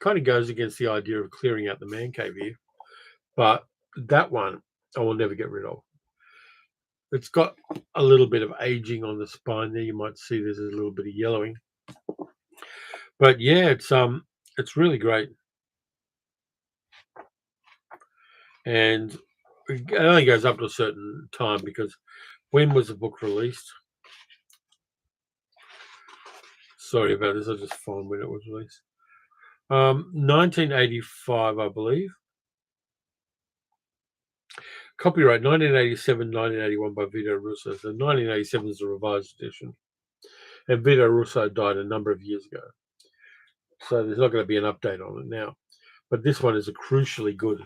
of goes against the idea of clearing out the man cave here. But that one I will never get rid of. It's got a little bit of aging on the spine there. You might see there's a little bit of yellowing. But yeah, it's really great. And it only goes up to a certain time because when was the book released? Sorry about this. I'll just find when it was released. 1985, I believe. Copyright 1987, 1981 by Vito Russo. So 1987 is the revised edition. And Vito Russo died a number of years ago. So there's not going to be an update on it now. But this one is a crucially good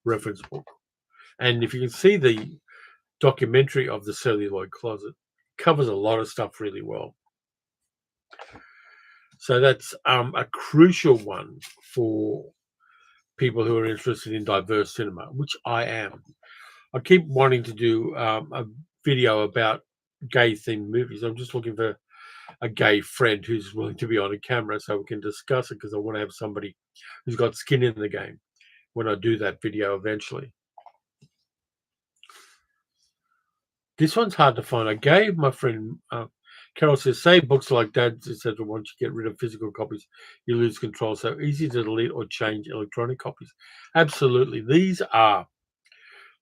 reference book. And if you can see the documentary of the celluloid closet, it covers a lot of stuff really well. So that's a crucial one for people who are interested in diverse cinema, which I am. I keep wanting to do a video about gay-themed movies. I'm just looking for a gay friend who's willing to be on a camera so we can discuss it, because I want to have somebody who's got skin in the game when I do that video eventually. This one's hard to find. I gave my friend Carol says, save books like that, etc. Once you get rid of physical copies, you lose control. So easy to delete or change electronic copies. Absolutely. These are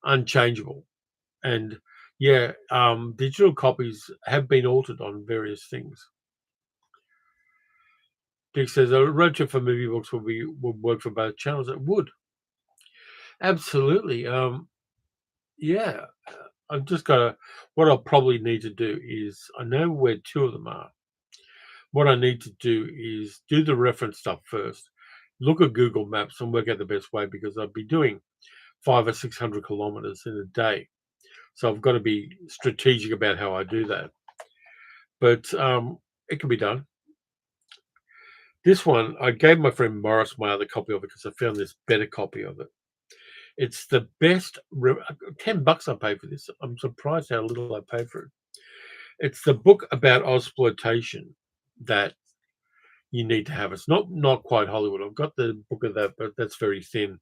unchangeable. And yeah, digital copies have been altered on various things. Dick says a road trip for movie books would work for both channels. It would. Absolutely. Yeah. I've just got to, what I'll probably need to do is, I know where two of them are. What I need to do is do the reference stuff first, look at Google Maps and work out the best way, because I'd be doing 500 or 600 kilometers in a day. So I've got to be strategic about how I do that. But it can be done. This one, I gave my friend Morris my other copy of it because I found this better copy of it. It's the best, $10 I paid for this. I'm surprised how little I paid for it. It's the book about Ozploitation that you need to have. It's not quite Hollywood. I've got the book of that, but that's very thin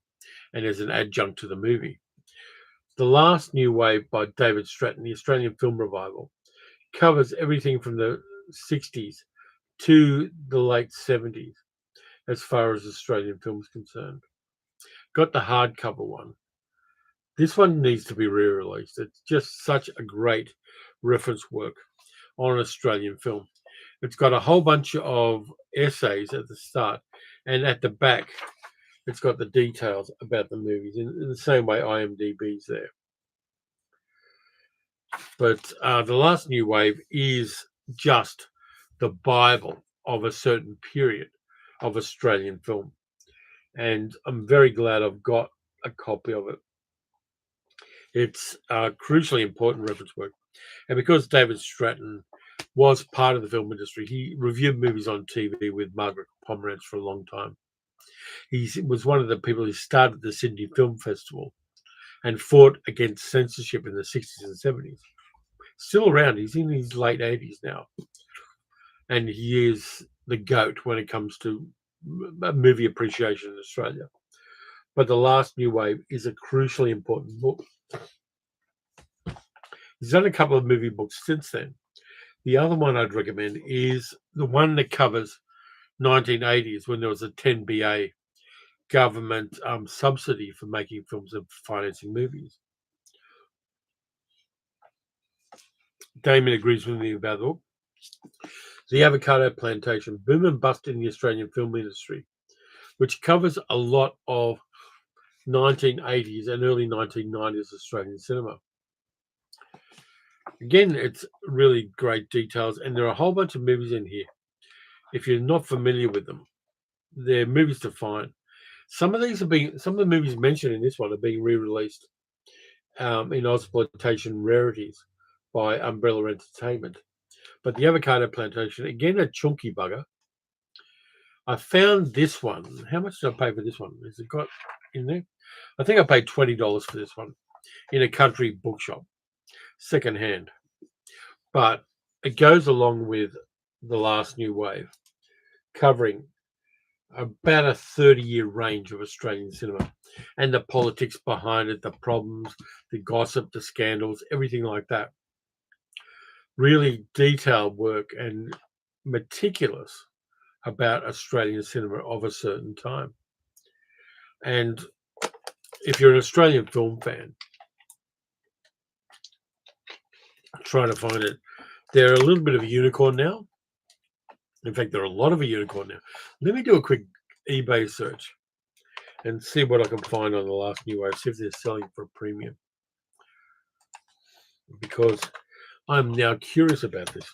and is an adjunct to the movie. The Last New Wave by David Stratton, the Australian film revival, covers everything from the 60s to the late 70s as far as Australian film is concerned. Got the hardcover one. This one needs to be re-released. It's just such a great reference work on Australian film. It's got a whole bunch of essays at the start, and at the back, it's got the details about the movies in the same way IMDb's there. But The Last New Wave is just the Bible of a certain period of Australian film. And I'm very glad I've got a copy of it. It's crucially important reference work. And because David Stratton was part of the film industry, he reviewed movies on TV with Margaret Pomeranz for a long time. He was one of the people who started the Sydney Film Festival and fought against censorship in the 60s and 70s. Still around. He's in his late 80s now. And he is the GOAT when it comes to movie appreciation in Australia. But The Last New Wave is a crucially important book. He's done a couple of movie books since then. The other one I'd recommend is the one that covers 1980s, when there was a 10BA government subsidy for making films and financing movies. Damien agrees with me about the book. The Avocado Plantation, Boom and Bust in the Australian Film Industry, which covers a lot of 1980s and early 1990s Australian cinema. Again, it's really great details, and there are a whole bunch of movies in here if you're not familiar with them. They're movies to find. Some of the movies mentioned in this one are being re-released in Ozploitation Rarities by Umbrella Entertainment. But the Avocado Plantation, again, a chunky bugger. I found this one. How much did I pay for this one? Has it got in there? I think I paid $20 for this one in a country bookshop, secondhand. But it goes along with The Last New Wave, covering about a 30-year range of Australian cinema and the politics behind it, the problems, the gossip, the scandals, everything like that. Really detailed work and meticulous about Australian cinema of a certain time. And if you're an Australian film fan, trying to find it, they're a little bit of a unicorn now. In fact, they're a lot of a unicorn now. Let me do a quick eBay search and see what I can find on The Last New Wave, see if they're selling for a premium. Because I'm now curious about this.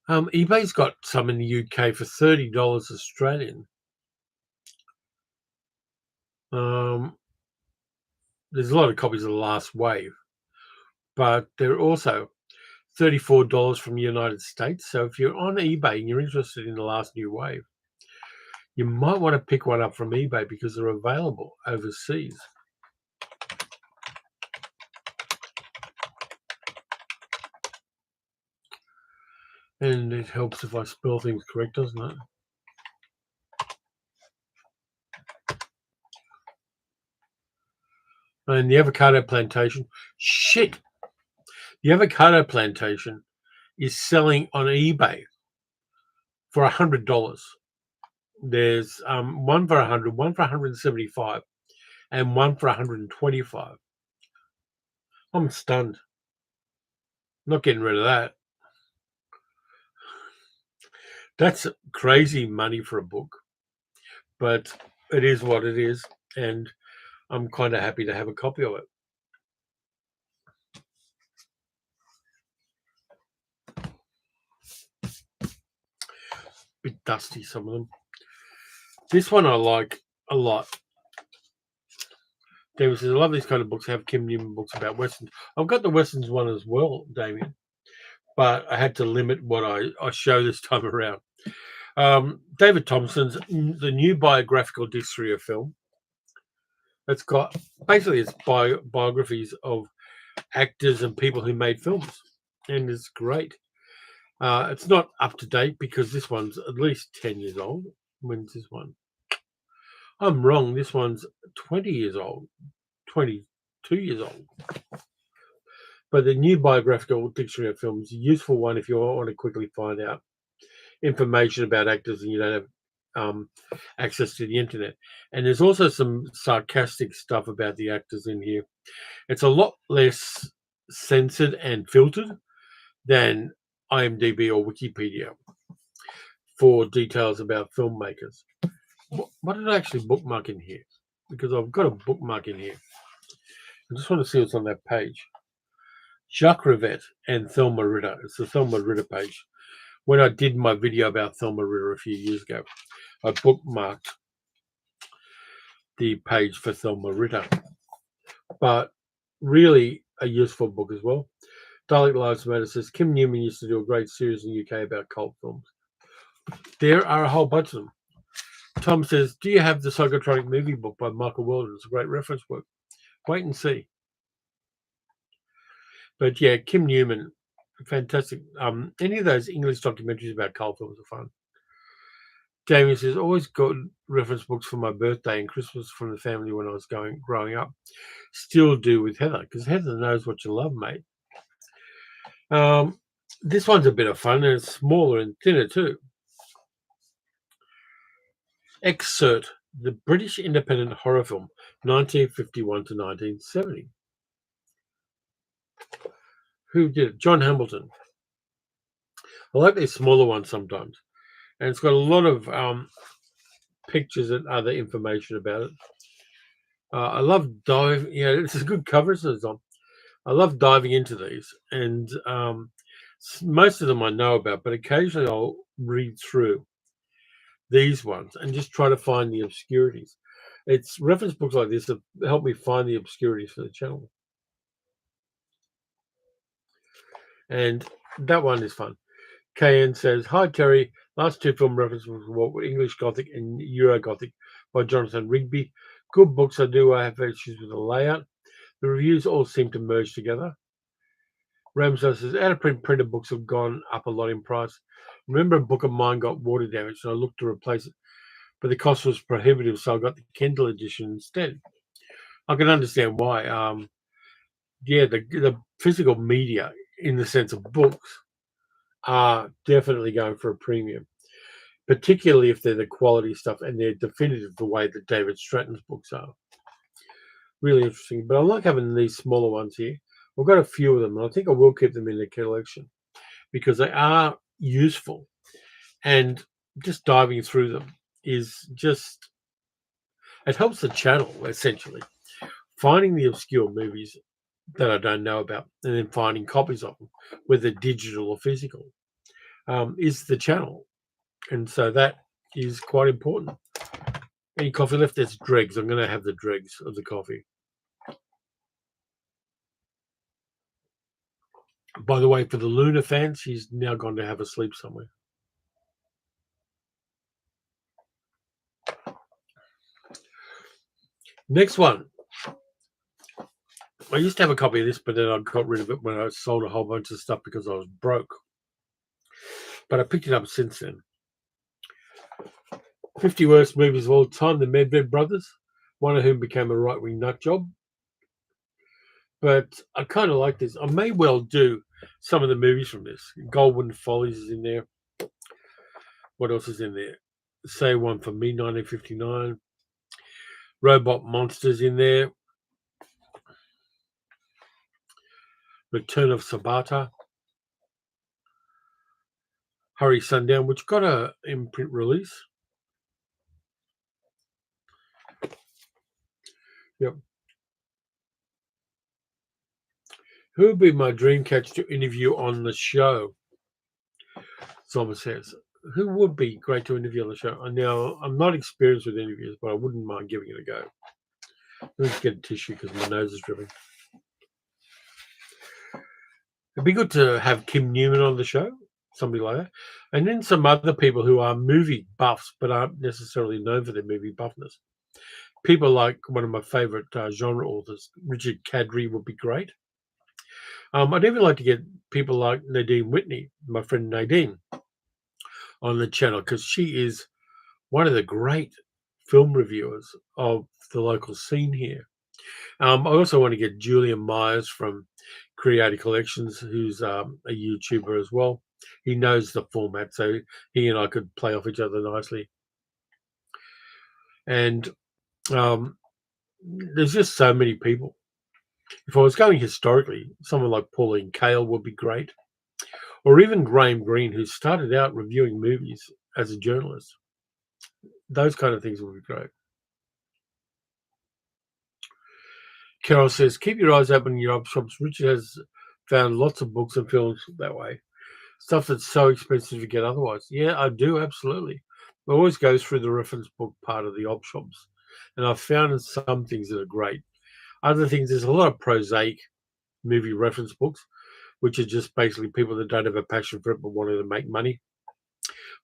eBay's got some in the UK for $30 Australian. There's a lot of copies of The Last Wave, but they're also $34 from the United States. So if you're on eBay and you're interested in The Last New Wave, you might want to pick one up from eBay because they're available overseas. And it helps if I spell things correct, doesn't it? And the Avocado Plantation, shit! The Avocado Plantation is selling on eBay for $100. There's one for 100, one for 175, and one for 125. I'm stunned. Not getting rid of that. That's crazy money for a book, but it is what it is, and I'm kind of happy to have a copy of it. Bit dusty, some of them. This one I like a lot. David says, I love these kind of books. I have Kim Newman books about Westerns. I've got the Westerns one as well, Damien, but I had to limit what I show this time around. David Thompson's The New Biographical History of Film. It's got, basically, it's biographies of actors and people who made films, and it's great. It's not up to date because this one's at least 10 years old. When's this one? I'm wrong. This one's 20 years old, 22 years old. But the New Biographical Dictionary of Film is a useful one if you want to quickly find out information about actors and you don't have access to the internet. And there's also some sarcastic stuff about the actors in here. It's a lot less censored and filtered than IMDb or Wikipedia for details about filmmakers. What did I actually bookmark in here? Because I've got a bookmark in here. I just want to see what's on that page. Jacques Rivette and Thelma Ritter. It's the Thelma Ritter page. When I did my video about Thelma Ritter a few years ago, I bookmarked the page for Thelma Ritter. But really a useful book as well. Dalek Lives Matter says, Kim Newman used to do a great series in the UK about cult films. There are a whole bunch of them. Tom says, do you have the Psychotronic movie book by Michael Weldon? It's a great reference book. Wait and see. But yeah, Kim Newman, fantastic. Any of those English documentaries about cult films are fun. Damien says, always got reference books for my birthday and Christmas from the family when I was growing up. Still do with Heather, because Heather knows what you love, mate. This one's a bit of fun, and it's smaller and thinner too. Excerpt, the British independent horror film, 1951 to 1970. Who did it? John Hamilton. I like these smaller ones sometimes. And it's got a lot of pictures and other information about it. I love dive. Yeah, it's a good cover. So it's on. I love diving into these, and most of them I know about, but occasionally I'll read through these ones and just try to find the obscurities. It's reference books like this that help me find the obscurities for the channel, and that one is fun. KN says, "Hi Terry, last two film references were English Gothic and Euro Gothic by Jonathan Rigby. Good books. I have issues with the layout. The reviews all seem to merge together." Ramsay says, "Out of print printed books have gone up a lot in price. Remember, a book of mine got water damage, and I looked to replace it, but the cost was prohibitive, so I got the Kindle edition instead." I can understand why. Yeah, the physical media, in the sense of books, are definitely going for a premium, particularly if they're the quality stuff and they're definitive the way that David Stratton's books are. Really interesting. But I like having these smaller ones here. I've got a few of them, and I think I will keep them in the collection because they are useful. And just diving through them is just, it helps the channel, essentially. Finding the obscure movies that I don't know about and then finding copies of them, whether digital or physical, is the channel. And so that is quite important. Any coffee left? There's dregs. I'm going to have the dregs of the coffee. By the way, for the Luna fans, she's now gone to have a sleep somewhere. Next one. I used to have a copy of this, but then I got rid of it when I sold a whole bunch of stuff because I was broke. But I picked it up since then. 50 Worst Movies of All Time, the Medved brothers, one of whom became a right-wing nut job. But I kind of like this. I may well do some of the movies from this. Goldwyn Follies is in there. What else is in there? Say One for Me, 1959. Robot Monsters in there. Return of Sabata. Hurry Sundown, which got a imprint release. Yep. Who would be my dream catch to interview on the show? Simon says. Who would be great to interview on the show? Now, I'm not experienced with interviews, but I wouldn't mind giving it a go. Let's get a tissue because my nose is dripping. It'd be good to have Kim Newman on the show, somebody like that. And then some other people who are movie buffs, but aren't necessarily known for their movie buffness. People like one of my favorite genre authors, Richard Kadri, would be great. I'd even like to get people like Nadine Whitney, my friend Nadine, on the channel because she is one of the great film reviewers of the local scene here. I also want to get Julian Myers from Creative Collections, who's a YouTuber as well. He knows the format, so he and I could play off each other nicely. And there's just so many people. If I was going historically, someone like Pauline Kael would be great. Or even Graham Greene, who started out reviewing movies as a journalist. Those kind of things would be great. Carol says, keep your eyes open in your op shops. Richard has found lots of books and films that way. Stuff that's so expensive to get otherwise. Yeah, I do, absolutely. I always go through the reference book part of the op shops. And I've found some things that are great. Other things, there's a lot of prosaic movie reference books, which are just basically people that don't have a passion for it but wanted to make money.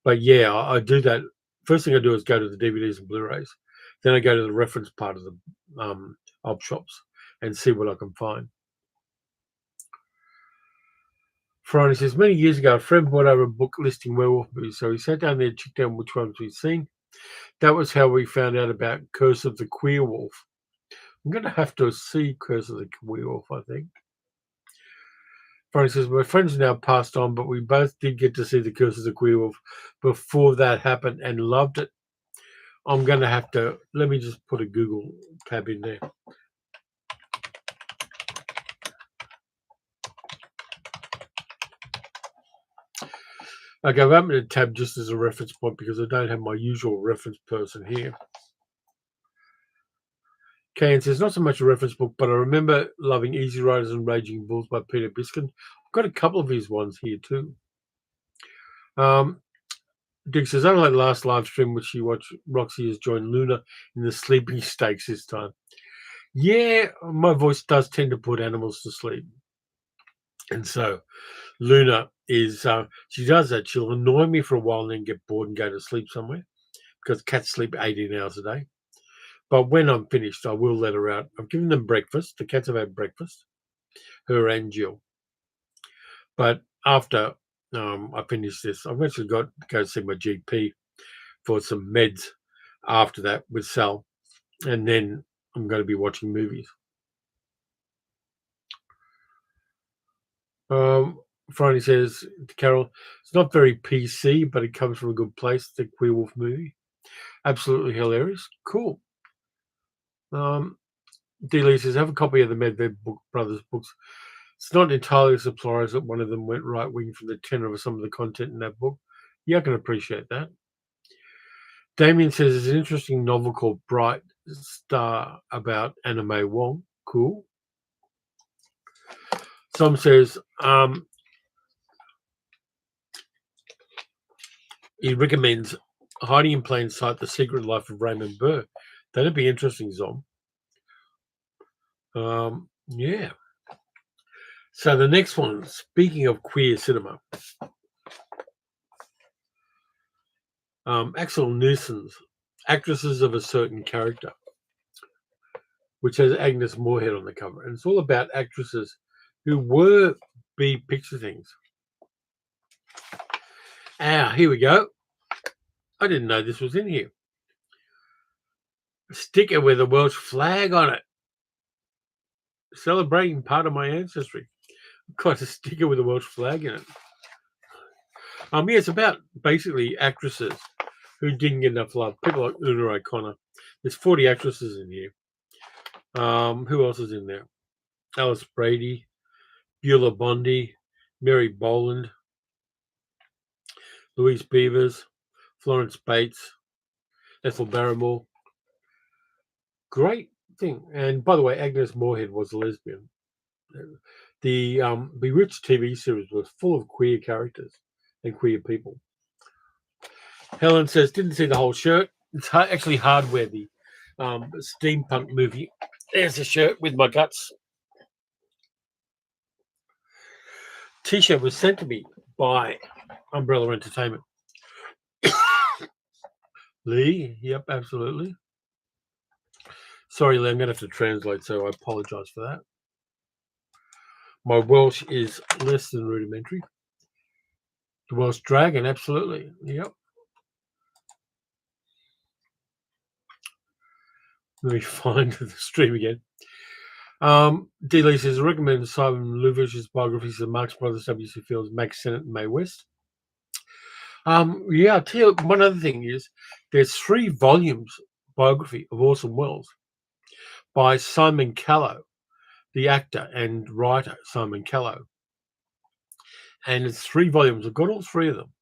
But yeah, I do that. First thing I do is go to the DVDs and Blu-rays. Then I go to the reference part of the op shops and see what I can find. Friday says, many years ago, a friend brought over a book listing werewolf movies. So he sat down there and checked out which ones we'd seen. That was how we found out about Curse of the Queer Wolf. I'm going to have to see Curse of the Queer Wolf, I think. Friday says, my friends now passed on, but we both did get to see the Curse of the Queer Wolf before that happened and loved it. I'm going to have to, let me just put a Google tab in there. Okay, I've opened a tab just as a reference point because I don't have my usual reference person here. Kane says, not so much a reference book, but I remember loving Easy Riders and Raging Bulls by Peter Biskin. I've got a couple of his ones here too. Dick says, unlike the last live stream, which you watched, Roxy has joined Luna in the sleeping stakes this time. Yeah, my voice does tend to put animals to sleep. And so Luna is, she does that. She'll annoy me for a while and then get bored and go to sleep somewhere because cats sleep 18 hours a day. But when I'm finished, I will let her out. I've given them breakfast. The cats have had breakfast, her and Jill. But after I finish this, I've actually got to go see my GP for some meds after that with Sal. And then I'm going to be watching movies. Friday says to Carol, it's not very PC, but it comes from a good place. The Queer Wolf movie. Absolutely hilarious. Cool. D-Lee says, have a copy of the Medved Brothers books. It's not entirely a surprise that one of them went right-wing from the tenor of some of the content in that book. Yeah, I can appreciate that. Damien says, there's an interesting novel called Bright Star about Anime Wong. Cool. Some says, he recommends Hiding in Plain Sight, The Secret Life of Raymond Burr. That'd be interesting, Zom. Yeah. So the next one, speaking of queer cinema, Axel Nilsson's Actresses of a Certain Character, which has Agnes Moorehead on the cover. And it's all about actresses who were B picture things. Here we go. I didn't know this was in here. A sticker with a Welsh flag on it. Celebrating part of my ancestry. Got a sticker with a Welsh flag in it. Yeah, it's about basically actresses who didn't get enough love. People like Una O'Connor. There's 40 actresses in here. Who else is in there? Alice Brady, Beulah Bondi, Mary Boland, Louise Beavers, Florence Bates, Ethel Barrymore. Great thing. And by the way, Agnes Moorehead was a lesbian. The Bewitched TV series was full of queer characters and queer people. Helen says, didn't see the whole shirt. It's actually Hardware, the steampunk movie. There's a shirt with my guts. T-shirt was sent to me by Umbrella Entertainment. Lee, yep, absolutely. Sorry, Lee, I'm going to have to translate, so I apologize for that. My Welsh is less than rudimentary. The Welsh Dragon, absolutely. Yep. Let me find the stream again. D-Lee says, I recommend Simon Luvich's biographies of Marx Brothers, W.C. Fields, Max Sennett, and Mae West. I'll tell you, one other thing is there's 3 volumes biography of Orson Welles by Simon Callow, the actor and writer Simon Callow. And it's 3 volumes. I've got all 3 of them.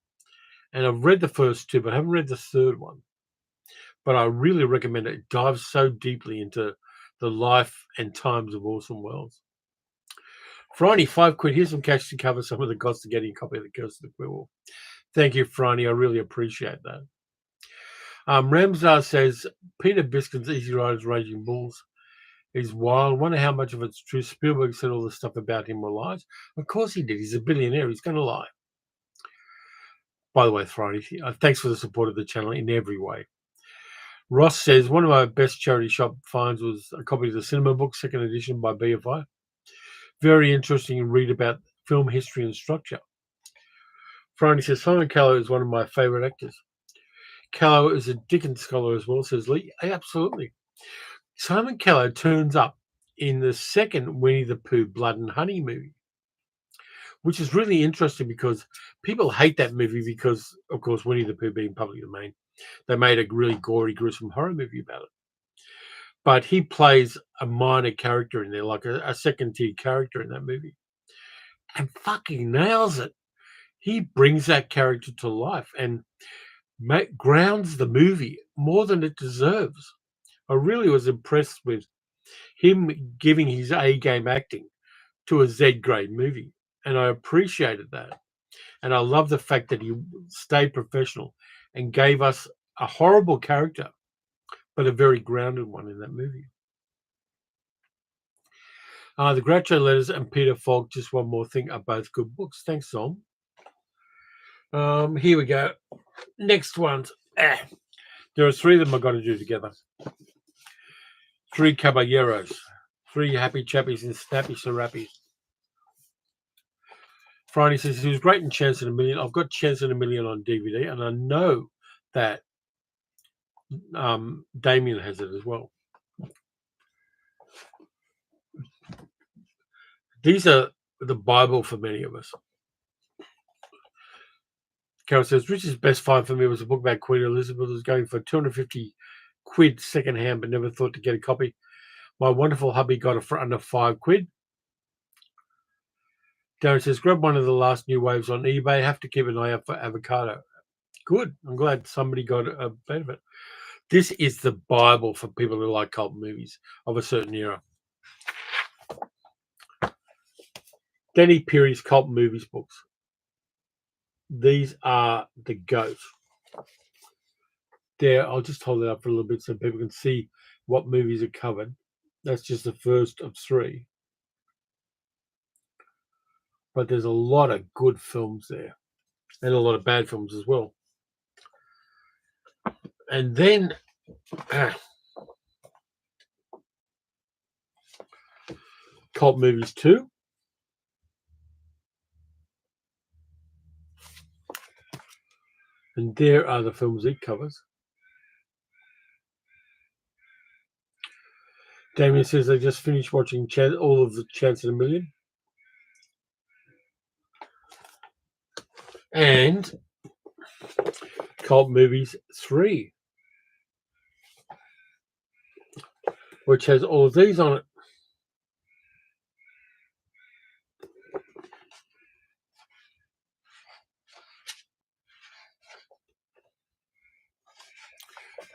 And I've read the first 2, but I haven't read the third one. But I really recommend it. It dives so deeply into the life and times of Orson Welles. Franny, £5. Here's some cash to cover some of the costs of getting a copy of The Curse of the Queer Wolf. Thank you, Franny. I really appreciate that. Ramsar says, Peter Biskin's Easy Riders, Raging Bulls is wild. Wonder how much of it's true. Spielberg said all the stuff about him were lies. Of course he did. He's a billionaire. He's going to lie. By the way, Franny, thanks for the support of the channel in every way. Ross says, one of my best charity shop finds was a copy of the cinema book, 2nd edition by BFI. Very interesting read about film history and structure. Franny says, Simon Callow is one of my favourite actors. Callow is a Dickens scholar as well, says Lee. Absolutely. Simon Callow turns up in the second Winnie the Pooh Blood and Honey movie, which is really interesting because people hate that movie because, of course, Winnie the Pooh being public domain, they made a really gory, gruesome horror movie about it. But he plays a minor character in there, like a second-tier character in that movie, and fucking nails it. He brings that character to life and grounds the movie more than it deserves. I really was impressed with him giving his A-game acting to a Z-grade movie. And I appreciated that. And I love the fact that he stayed professional and gave us a horrible character, but a very grounded one in that movie. The Groucho Letters and Peter Falk, Just One More Thing, are both good books. Thanks, Tom. Here we go. Next ones. There are three of them I've got to do together. Three Caballeros. Three Happy Chappies and Snappy Serappies. Friday says he was great in Chance in a Million. I've got Chance in a Million on DVD, and I know that Damien has it as well. These are the Bible for many of us. Carol says, Richard's best find for me was a book about Queen Elizabeth. It was going for 250 quid secondhand, but never thought to get a copy. My wonderful hubby got it for under 5 quid. Darren says, grab one of the last new waves on eBay. Have to keep an eye out for avocado. Good. I'm glad somebody got a benefit. This is the Bible for people who like cult movies of a certain era. Danny Peary's Cult Movies books. These are the GOAT. There, I'll just hold it up for a little bit so people can see what movies are covered. That's just the first of 3. But there's a lot of good films there and a lot of bad films as well. And then Cult Movies 2. And there are the films it covers. Damien says they just finished watching all of the Chance in a Million. And Cult Movies 3, which has all of these on it.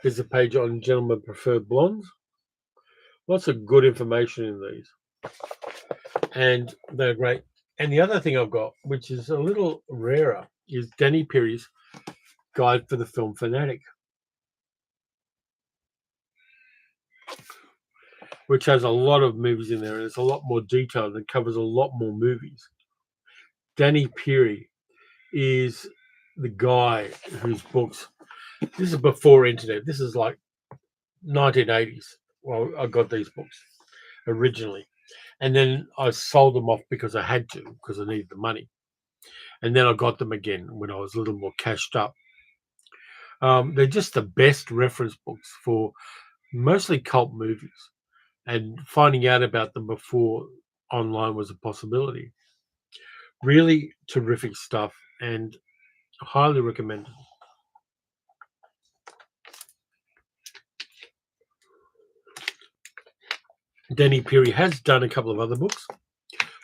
Here's a page on Gentlemen Prefer Blondes. Lots of good information in these. And they're great. And the other thing I've got, which is a little rarer, is Danny Peary's Guide for the Film Fanatic, which has a lot of movies in there, and it's a lot more detailed and covers a lot more movies. Danny Peary is the guy whose books, this is before internet, this is like 1980s. Well, I got these books originally, and then I sold them off because I had to, because I needed the money. And then I got them again when I was a little more cashed up. They're just the best reference books for mostly cult movies, and finding out about them before online was a possibility. Really terrific stuff, and highly recommended. Danny Peary has done a couple of other books,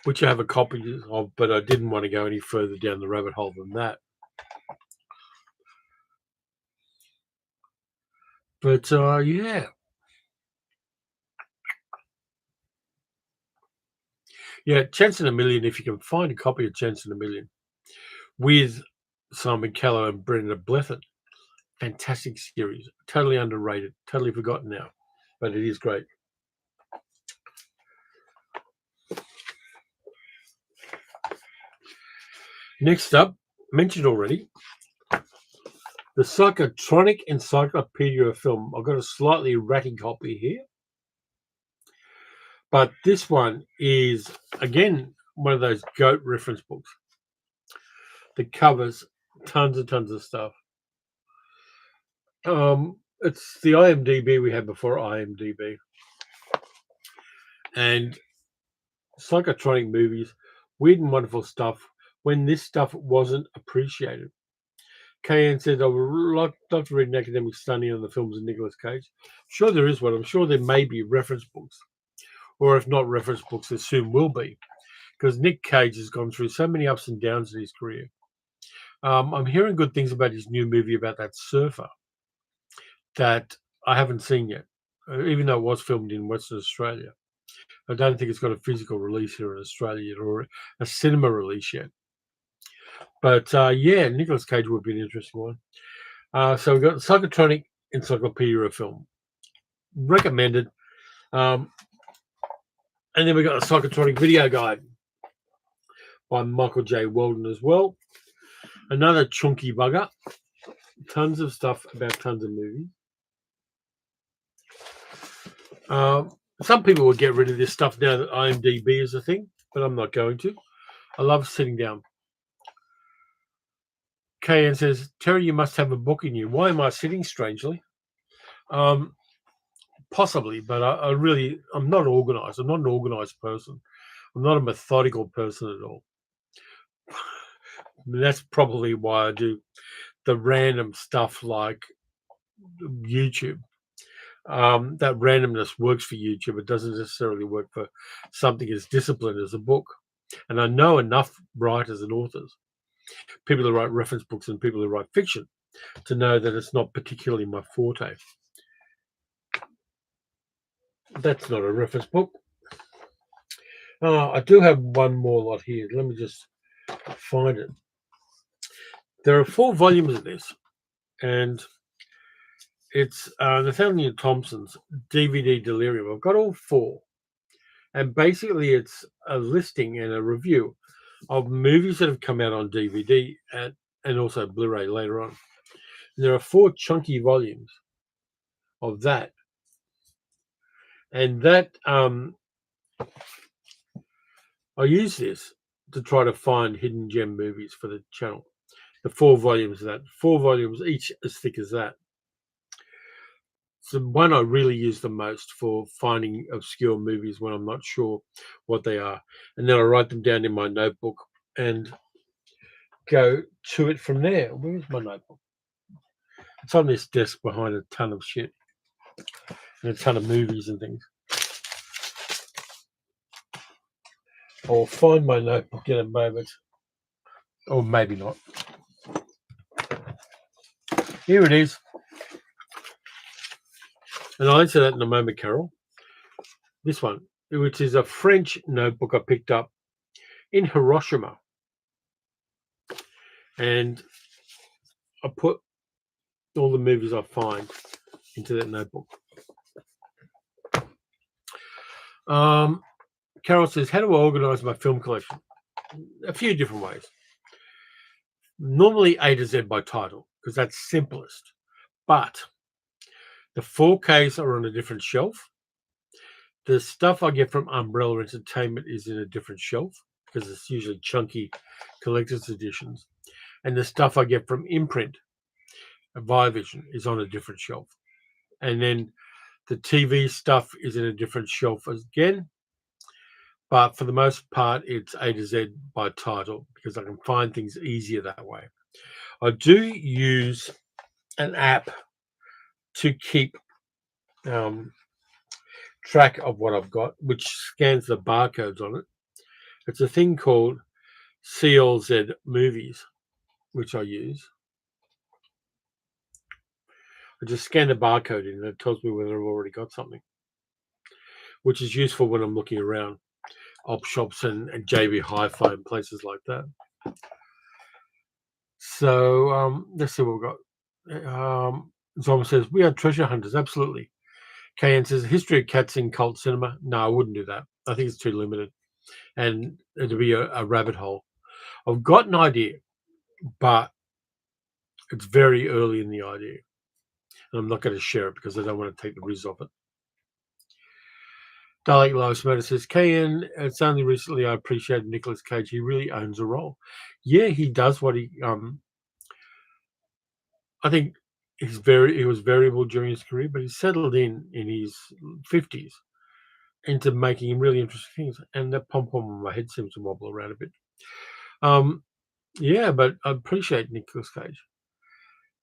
which I have a copy of, but I didn't want to go any further down the rabbit hole than that. But yeah. Yeah, Chance in a Million, if you can find a copy of Chance in a Million with Simon Callow and Brenda Blethyn. Fantastic series. Totally underrated. Totally forgotten now. But it is great. Next up, mentioned already, the Psychotronic Encyclopedia of Film. I've got a slightly ratty copy here. But this one is, again, one of those GOAT reference books that covers tons and tons of stuff. It's the IMDb we had before IMDb. And Psychotronic movies, weird and wonderful stuff when this stuff wasn't appreciated. Kayan said, I would love to read an academic study on the films of Nicolas Cage. Sure there is one. I'm sure there may be reference books. Or if not reference books, there soon will be. Because Nick Cage has gone through so many ups and downs in his career. I'm hearing good things about his new movie about that surfer that I haven't seen yet. even though it was filmed in Western Australia. I don't think it's got a physical release here in Australia yet, or a cinema release yet. But yeah, Nicolas Cage would be an interesting one. So we've got Psychotronic Encyclopedia of Film, recommended. Um, and then we've got a Psychotronic Video Guide by Michael J. Weldon as well. Another chunky bugger. Tons of stuff about tons of movies. Some people would get rid of this stuff now that IMDb is a thing, but I'm not going to. I love sitting down. KN says, Terry, you must have a book in you. Why am I sitting strangely? Possibly, but I'm not organized. I'm not an organized person. I'm not a methodical person at all. That's probably why I do the random stuff like YouTube. That randomness works for YouTube. It doesn't necessarily work for something as disciplined as a book. And I know enough writers and authors, people who write reference books and people who write fiction, to know that it's not particularly my forte. That's not a reference book. I do have one more lot here. Let me just find it. There are 4 volumes of this, and it's Nathaniel Thompson's DVD Delirium. I've got all 4, and basically it's a listing and a review of movies that have come out on DVD and also Blu-ray later on. And there are 4 chunky volumes of that, and that I use this to try to find hidden gem movies for the channel. The 4 volumes of that, 4 volumes each as thick as that. It's the one I really use the most for finding obscure movies when I'm not sure what they are. And then I write them down in my notebook and go to it from there. Where's my notebook? It's on this desk behind a ton of shit and a ton of movies and things. I'll find my notebook in a moment. Or maybe not. Here it is. And I'll answer that in a moment, Carol. This one, which is a French notebook I picked up in Hiroshima. And I put all the movies I find into that notebook. Carol says, how do I organize my film collection? A few different ways. Normally A to Z by title, because that's simplest. But the 4Ks are on a different shelf. The stuff I get from Umbrella Entertainment is in a different shelf, because it's usually chunky collector's editions. And the stuff I get from Imprint, via Vision, is on a different shelf. And then the TV stuff is in a different shelf again. But for the most part, it's A to Z by title, because I can find things easier that way. I do use an app to keep track of what I've got, which scans the barcodes on it. It's a thing called CLZ Movies, which I use. I just scan the barcode in and it tells me whether I've already got something, which is useful when I'm looking around op shops and JB Hi-Fi and places like that. So let's see what we've got. Zom says, we are treasure hunters. Absolutely. KN says, history of cats in cult cinema. No, I wouldn't do that. I think it's too limited. And it'd be a rabbit hole. I've got an idea, but it's very early in the idea. And I'm not going to share it because I don't want to take the risk off it. Dalek Lois Matter says, KN, it's only recently I appreciated Nicolas Cage. He really owns a role. Yeah, he does what he I think he was variable during his career, but he settled in his 50s into making really interesting things. And that pom-pom on my head seems to wobble around a bit. Yeah, but I appreciate Nicolas Cage.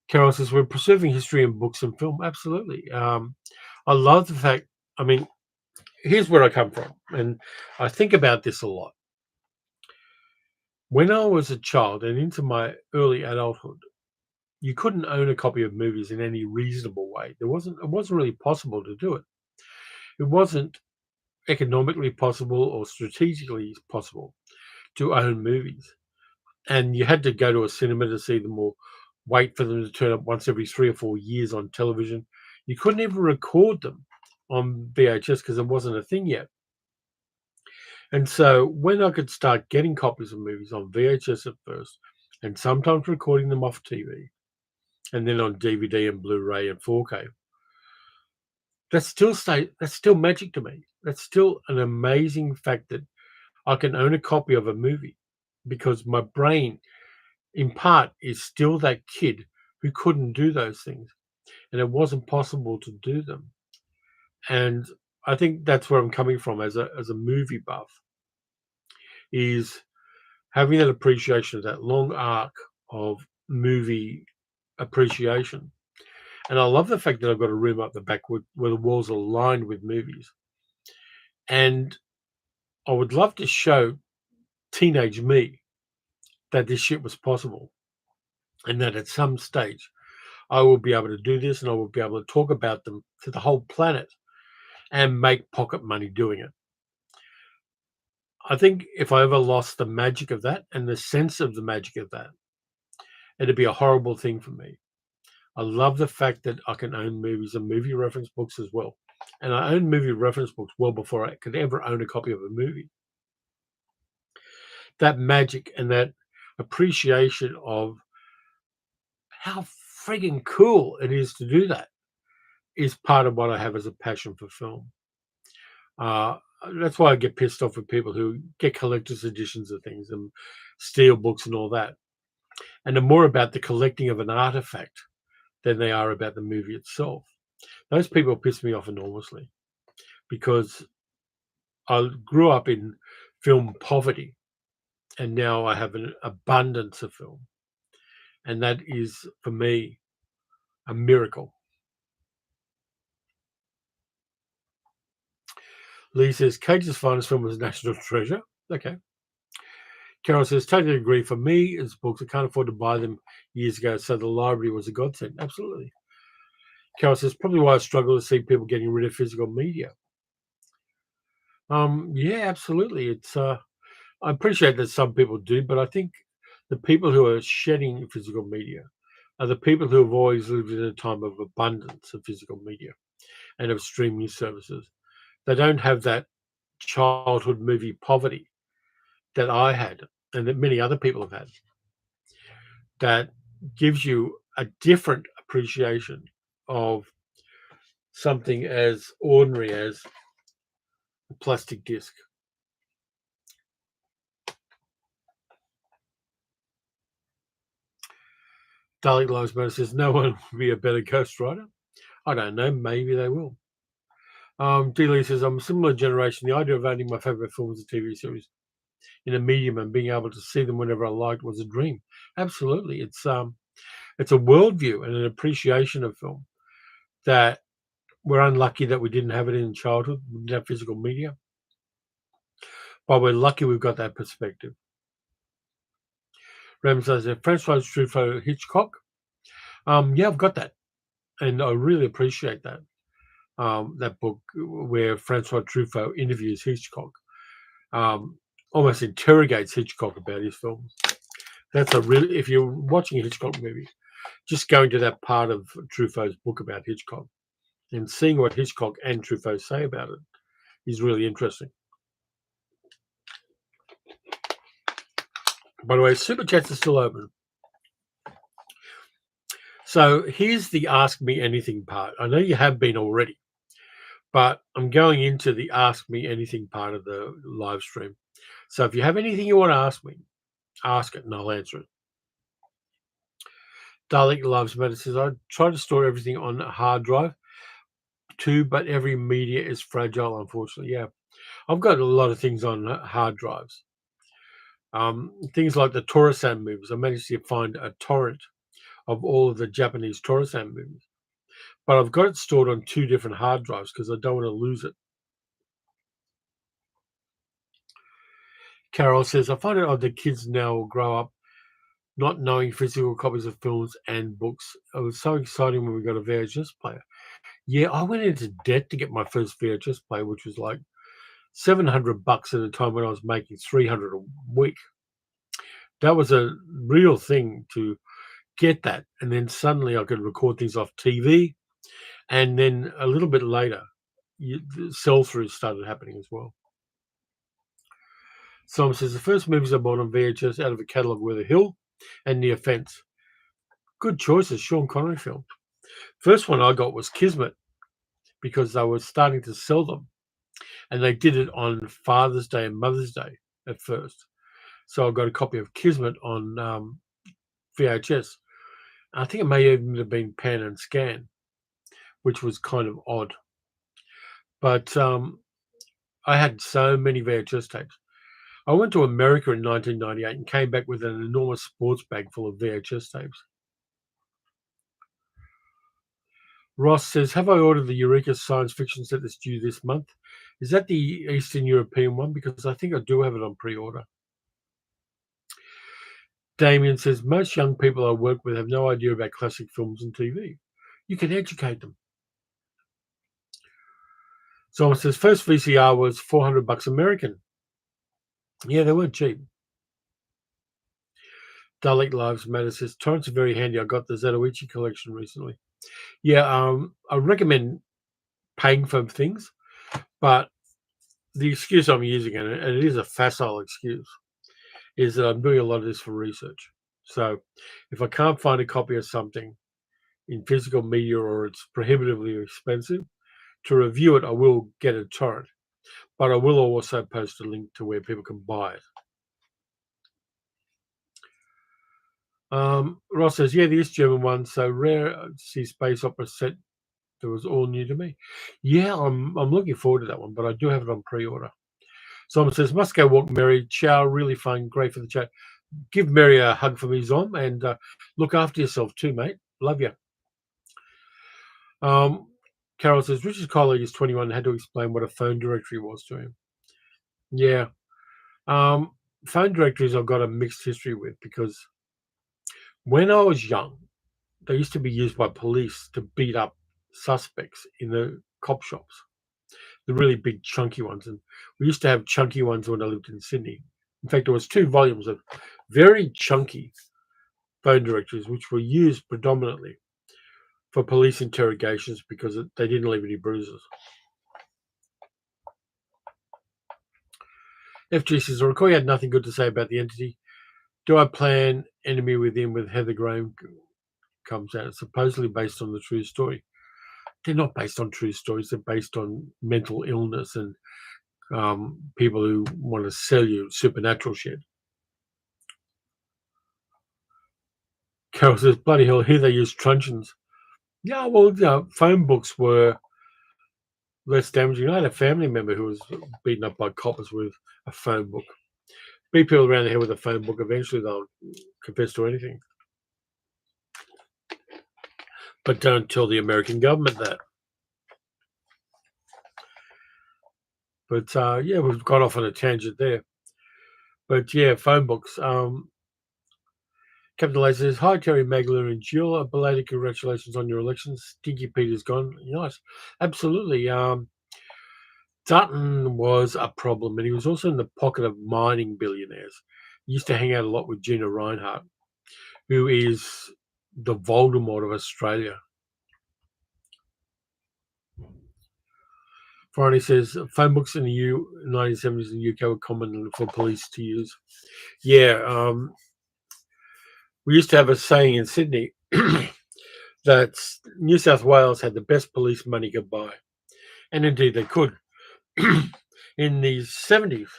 Carol says, we're preserving history in books and film. Absolutely. I love the fact, I mean, here's where I come from, and I think about this a lot. When I was a child and into my early adulthood, you couldn't own a copy of movies in any reasonable way. It wasn't really possible to do it. it wasn't economically possible or strategically possible to own movies. And you had to go to a cinema to see them or wait for them to turn up once every 3 or 4 years on television. You couldn't even record them on VHS because it wasn't a thing yet. And so when I could start getting copies of movies on VHS at first, and sometimes recording them off TV, and then on DVD and Blu-ray and 4K, that's still magic to me. That's still an amazing fact that I can own a copy of a movie because my brain, in part, is still that kid who couldn't do those things, and it wasn't possible to do them. And I think that's where I'm coming from as a movie buff, is having that appreciation of that long arc of movie appreciation. And I love the fact that I've got a room up the back where the walls are lined with movies. And I would love to show teenage me that this shit was possible, and that at some stage I will be able to do this and I will be able to talk about them to the whole planet and make pocket money doing it. I think if I ever lost the magic of that and the sense of the magic of that, it'd be a horrible thing for me. I love the fact that I can own movies and movie reference books as well. And I owned movie reference books well before I could ever own a copy of a movie. That magic and that appreciation of how friggin' cool it is to do that is part of what I have as a passion for film. Uh, that's why I get pissed off with people who get collector's editions of things and steal books and all that. And they're more about the collecting of an artifact than they are about the movie itself. Those people piss me off enormously because I grew up in film poverty and now I have an abundance of film. And that is, for me, a miracle. Lee says, Cage's finest film was National Treasure. Okay. Carol says, totally agree. For me, as books, I can't afford to buy them years ago, so the library was a godsend. Absolutely. Carol says, probably why I struggle to see people getting rid of physical media. Yeah, absolutely. It's I appreciate that some people do, but I think the people who are shedding physical media are the people who have always lived in a time of abundance of physical media and of streaming services. They don't have that childhood movie poverty that I had and that many other people have had, that gives you a different appreciation of something as ordinary as a plastic disc. Dalek Loves Matter says, no one will be a better ghostwriter. I don't know, maybe they will. D. says, I'm a similar generation. The idea of owning my favourite films and TV series in a medium and being able to see them whenever I liked was a dream. Absolutely. It's a worldview and an appreciation of film that we're unlucky that we didn't have it in childhood. We didn't have physical media. But we're lucky we've got that perspective. Ram says, Francois Truffaut Hitchcock. Yeah, I've got that. And I really appreciate that. That book where Francois Truffaut interviews Hitchcock, almost interrogates Hitchcock about his films. That's a really, if you're watching a Hitchcock movie, just going to that part of Truffaut's book about Hitchcock and seeing what Hitchcock and Truffaut say about it is really interesting. By the way, Super Chats are still open. So here's the Ask Me Anything part. I know you have been already, but I'm going into the Ask Me Anything part of the live stream. So if you have anything you want to ask me, ask it and I'll answer it. Dalek Loves Matter says, I try to store everything on a hard drive too, but every media is fragile, unfortunately. Yeah, I've got a lot of things on hard drives. Things like the Tora-san movies. I managed to find a torrent of all of the Japanese Tora-san movies. But I've got it stored on 2 different hard drives because I don't want to lose it. Carol says, I find it odd that kids now will grow up not knowing physical copies of films and books. It was so exciting when we got a VHS player. Yeah, I went into debt to get my first VHS player, which was like $700 at a time when I was making 300 a week. That was a real thing to get that, and then suddenly I could record things off TV, and then a little bit later, the sell-throughs started happening as well. Someone says, "The first movies I bought on VHS out of a catalogue were The Hill and The Offence." Good choices, Sean Connery film. First one I got was Kismet because they were starting to sell them, and they did it on Father's Day and Mother's Day at first. So I got a copy of Kismet on VHS. I think it may even have been Pan and Scan, which was kind of odd. But I had so many VHS tapes. I went to America in 1998 and came back with an enormous sports bag full of VHS tapes. Ross says, "Have I ordered the Eureka science fiction set that's due this month? Is that the Eastern European one? Because I think I do have it on pre-order." Damien says, "Most young people I work with have no idea about classic films and TV. You can educate them." Someone says, "First VCR was $400 American." Yeah, they weren't cheap. Dalek Lives Matter says, "Torrents are very handy. I got the Zatoichi collection recently." Yeah, I recommend paying for things, but the excuse I'm using, and it is a facile excuse, is that I'm doing a lot of this for research. So if I can't find a copy of something in physical media or it's prohibitively expensive, to review it, I will get a torrent, but I will also post a link to where people can buy it. Ross says, "Yeah, the East German one, so rare to see space opera set that was all new to me." Yeah, I'm looking forward to that one, but I do have it on pre-order. Someone says, "Must go walk Mary. Ciao, really fun, great for the chat." Give Mary a hug for me, Zom, and look after yourself too, mate. Love you. Carol says, "Richard's colleague is 21 and had to explain what a phone directory was to him." Yeah. Phone directories I've got a mixed history with because when I was young, they used to be used by police to beat up suspects in the cop shops, the really big chunky ones. And we used to have chunky ones when I lived in Sydney. In fact, there was 2 volumes of very chunky phone directories, which were used predominantly for police interrogations because they didn't leave any bruises. FG says, "I recall you had nothing good to say about the entity. Do I plan Enemy Within with Heather Graham comes out? It's supposedly based on the true story." They're not based on true stories. They're based on mental illness and people who want to sell you supernatural shit. Carol says, "Bloody hell, here they use truncheons." Yeah, well, phone books were less damaging. I had a family member who was beaten up by coppers with a phone book. Beat people around the head with a phone book. Eventually, they'll confess to anything. But don't tell the American government that. But yeah, we've got off on a tangent there. But yeah, phone books. Captain Lace says, "Hi, Terry, Magdalene, and Jill. A belated congratulations on your elections. Stinky Peter's gone." Nice. Absolutely. Dutton was a problem, and he was also in the pocket of mining billionaires. He used to hang out a lot with Gina Reinhardt, who is the Voldemort of Australia. Friday says, "Phone books in the 1970s in the UK were common for police to use." Yeah, we used to have a saying in Sydney that New South Wales had the best police money could buy. And indeed they could. In the 70s,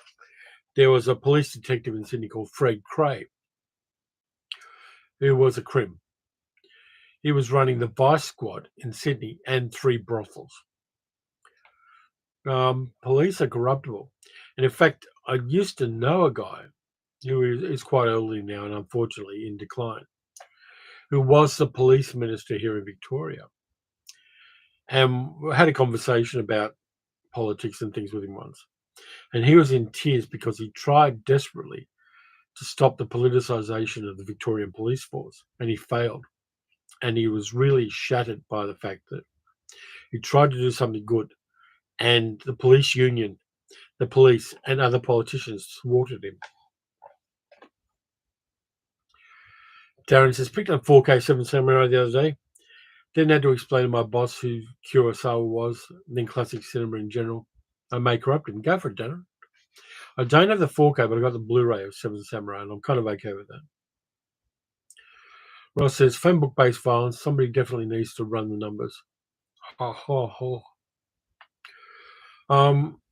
there was a police detective in Sydney called Fred Cray, who was a crim. He was running the Vice Squad in Sydney and 3 brothels. Police are corruptible. And in fact, I used to know a guy who is quite elderly now and unfortunately in decline, who was the police minister here in Victoria. And we had a conversation about politics and things with him once. And he was in tears because he tried desperately to stop the politicisation of the Victorian police force, and he failed. And he was really shattered by the fact that He tried to do something good, and the police union, the police, and other politicians thwarted him. Darren says, picked up 4K 7 Samurai the other day. Then had to explain to my boss who Kurosawa was, then classic cinema in general. I may corrupt him. Go for it, Darren. I don't have the 4K, but I got the Blu-ray of 7 Samurai, and I'm kind of okay with that. Ross says, phone book-based violence. Somebody definitely needs to run the numbers. Ha, ha, ha.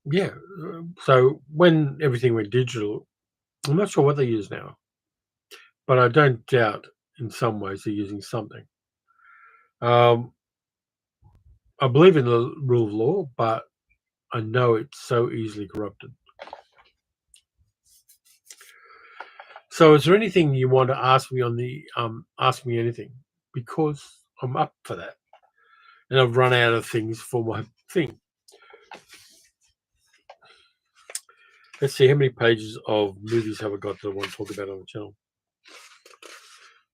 Yeah. So when everything went digital, I'm not sure what they use now, but I don't doubt in some ways they're using something. I believe in the rule of law, but I know it's so easily corrupted. So is there anything you want to ask me on the Ask Me Anything? Because I'm up for that. And I've run out of things for my thing. Let's see, how many pages of movies have I got that I want to talk about on the channel?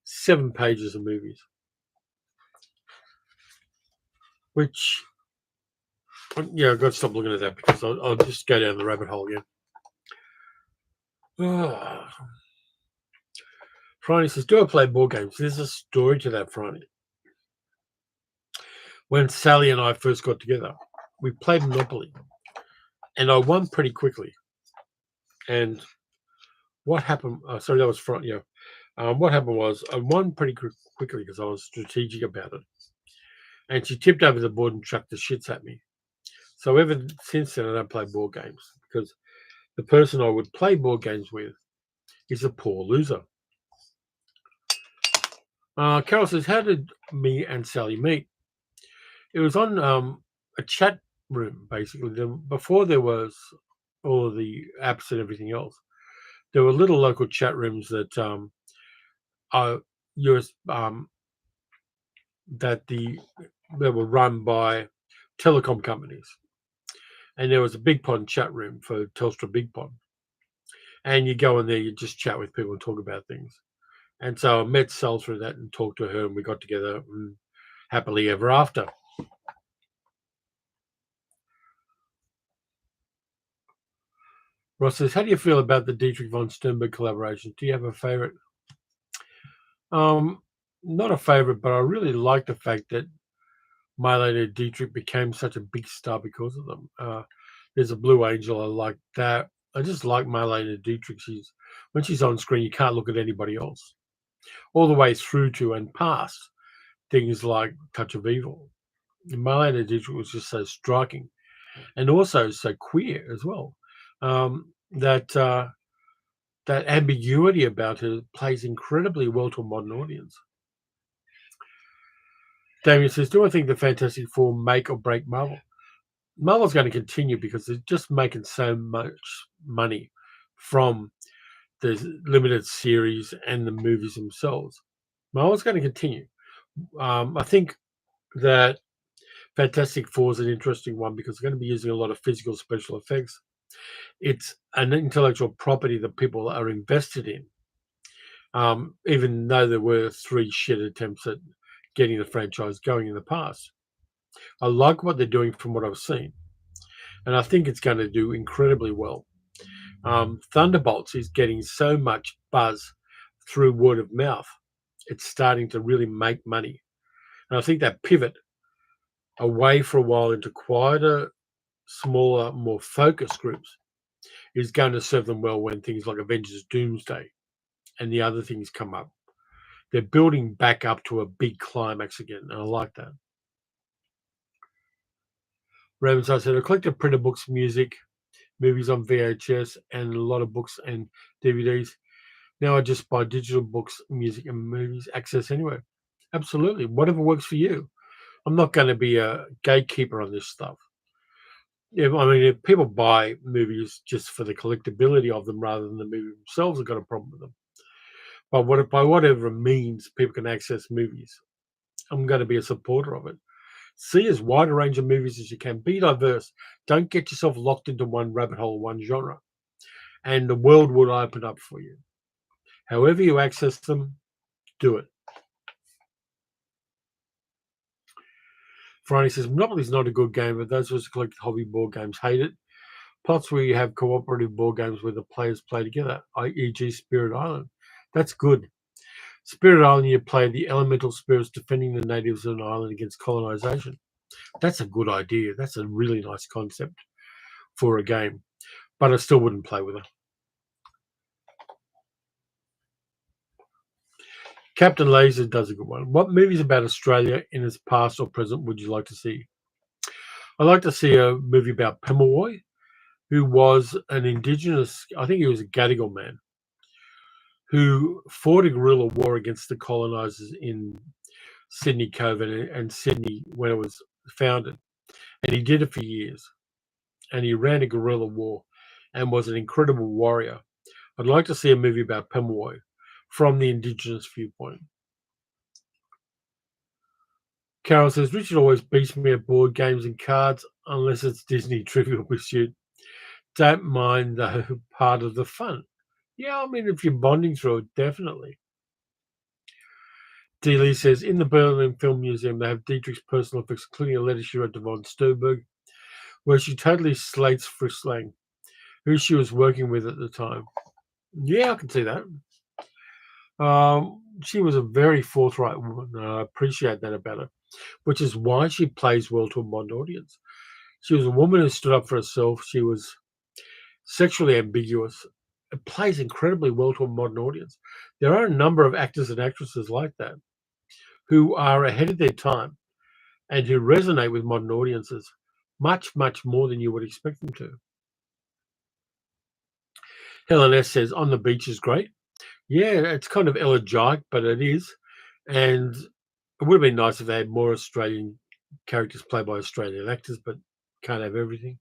7 pages of movies. Which, yeah, I've got to stop looking at that because I'll just go down the rabbit hole again. Friday says, do I play board games? There's a story to that, Friday. When Sally and I first got together, we played Monopoly. And I won pretty quickly. And what happened? Sorry, that was Friday. Yeah. What happened was I won pretty quickly because I was strategic about it. And she tipped over the board and chucked the shits at me. So ever since then, I don't play board games because the person I would play board games with is a poor loser. Carol says, how did me and Sally meet? It was on a chat room, basically. Before there was all of the apps and everything else, there were little local chat rooms that they were run by telecom companies. And there was a Big Pond chat room for Telstra Big Pond. And you go in there, you just chat with people and talk about things. And so I met Sal through that and talked to her, and we got together and happily ever after. Ross says, how do you feel about the Dietrich von Sternberg collaboration? Do you have a favorite? Not a favorite, but I really like the fact that Marlene Dietrich became such a big star because of them. There's a Blue Angel. I like that. I just like Marlene Dietrich. When she's on screen, you can't look at anybody else. All the way through to and past things like Touch of Evil. Marlene Dietrich was just so striking, and also so queer as well. That ambiguity about her plays incredibly well to a modern audience. Damien says, do I think the Fantastic Four make or break Marvel? Marvel's going to continue because they're just making so much money from the limited series and the movies themselves. Marvel's going to continue. I think that Fantastic Four is an interesting one because they're going to be using a lot of physical special effects. It's an intellectual property that people are invested in, even though there were 3 shit attempts at getting the franchise going in the past. I like what they're doing from what I've seen, and I think it's going to do incredibly well. Thunderbolts is getting so much buzz through word of mouth. It's starting to really make money. And I think that pivot away for a while into quieter, smaller, more focused groups is going to serve them well when things like Avengers Doomsday and the other things come up. They're building back up to a big climax again, and I like that. Ravens, I said, I collected printed books, music, movies on VHS, and a lot of books and DVDs. Now I just buy digital books, music, and movies, access anywhere. Absolutely. Whatever works for you. I'm not going to be a gatekeeper on this stuff. If people buy movies just for the collectability of them rather than the movie themselves, I've got a problem with them. But by whatever means people can access movies, I'm going to be a supporter of it. See as wide a range of movies as you can. Be diverse. Don't get yourself locked into one rabbit hole, one genre. And the world will open up for you. However you access them, do it. Franny says, Monopoly is not a good game, but those of us who collect hobby board games hate it. Plots where you have cooperative board games where the players play together, e.g. Spirit Island. That's good. Spirit Island, you play the elemental spirits defending the natives of an island against colonization. That's a good idea. That's a really nice concept for a game, but I still wouldn't play with her. Captain Laser does a good one. What movies about Australia in its past or present would you like to see? I'd like to see a movie about Pemulwuy, who was an indigenous, I think he was a Gadigal man, who fought a guerrilla war against the colonisers in Sydney Cove and Sydney when it was founded. And he did it for years. And he ran a guerrilla war and was an incredible warrior. I'd like to see a movie about Pemulwuy from the indigenous viewpoint. Carol says, Richard always beats me at board games and cards unless it's Disney Trivial Pursuit. Don't mind, though, part of the fun. Yeah, I mean, if you're bonding through it, definitely. D. Lee says, in the Berlin Film Museum, they have Dietrich's personal effects, including a letter she wrote to von Sternberg, where she totally slates Fritz Lang, who she was working with at the time. Yeah, I can see that. She was a very forthright woman, and I appreciate that about her, which is why she plays well to a modern audience. She was a woman who stood up for herself. She was sexually ambiguous. It plays incredibly well to a modern audience. There are a number of actors and actresses like that who are ahead of their time and who resonate with modern audiences much, much more than you would expect them to. Helen S. says, On the Beach is great. Yeah, it's kind of elegiac, but it is. And it would have been nice if they had more Australian characters played by Australian actors, but can't have everything.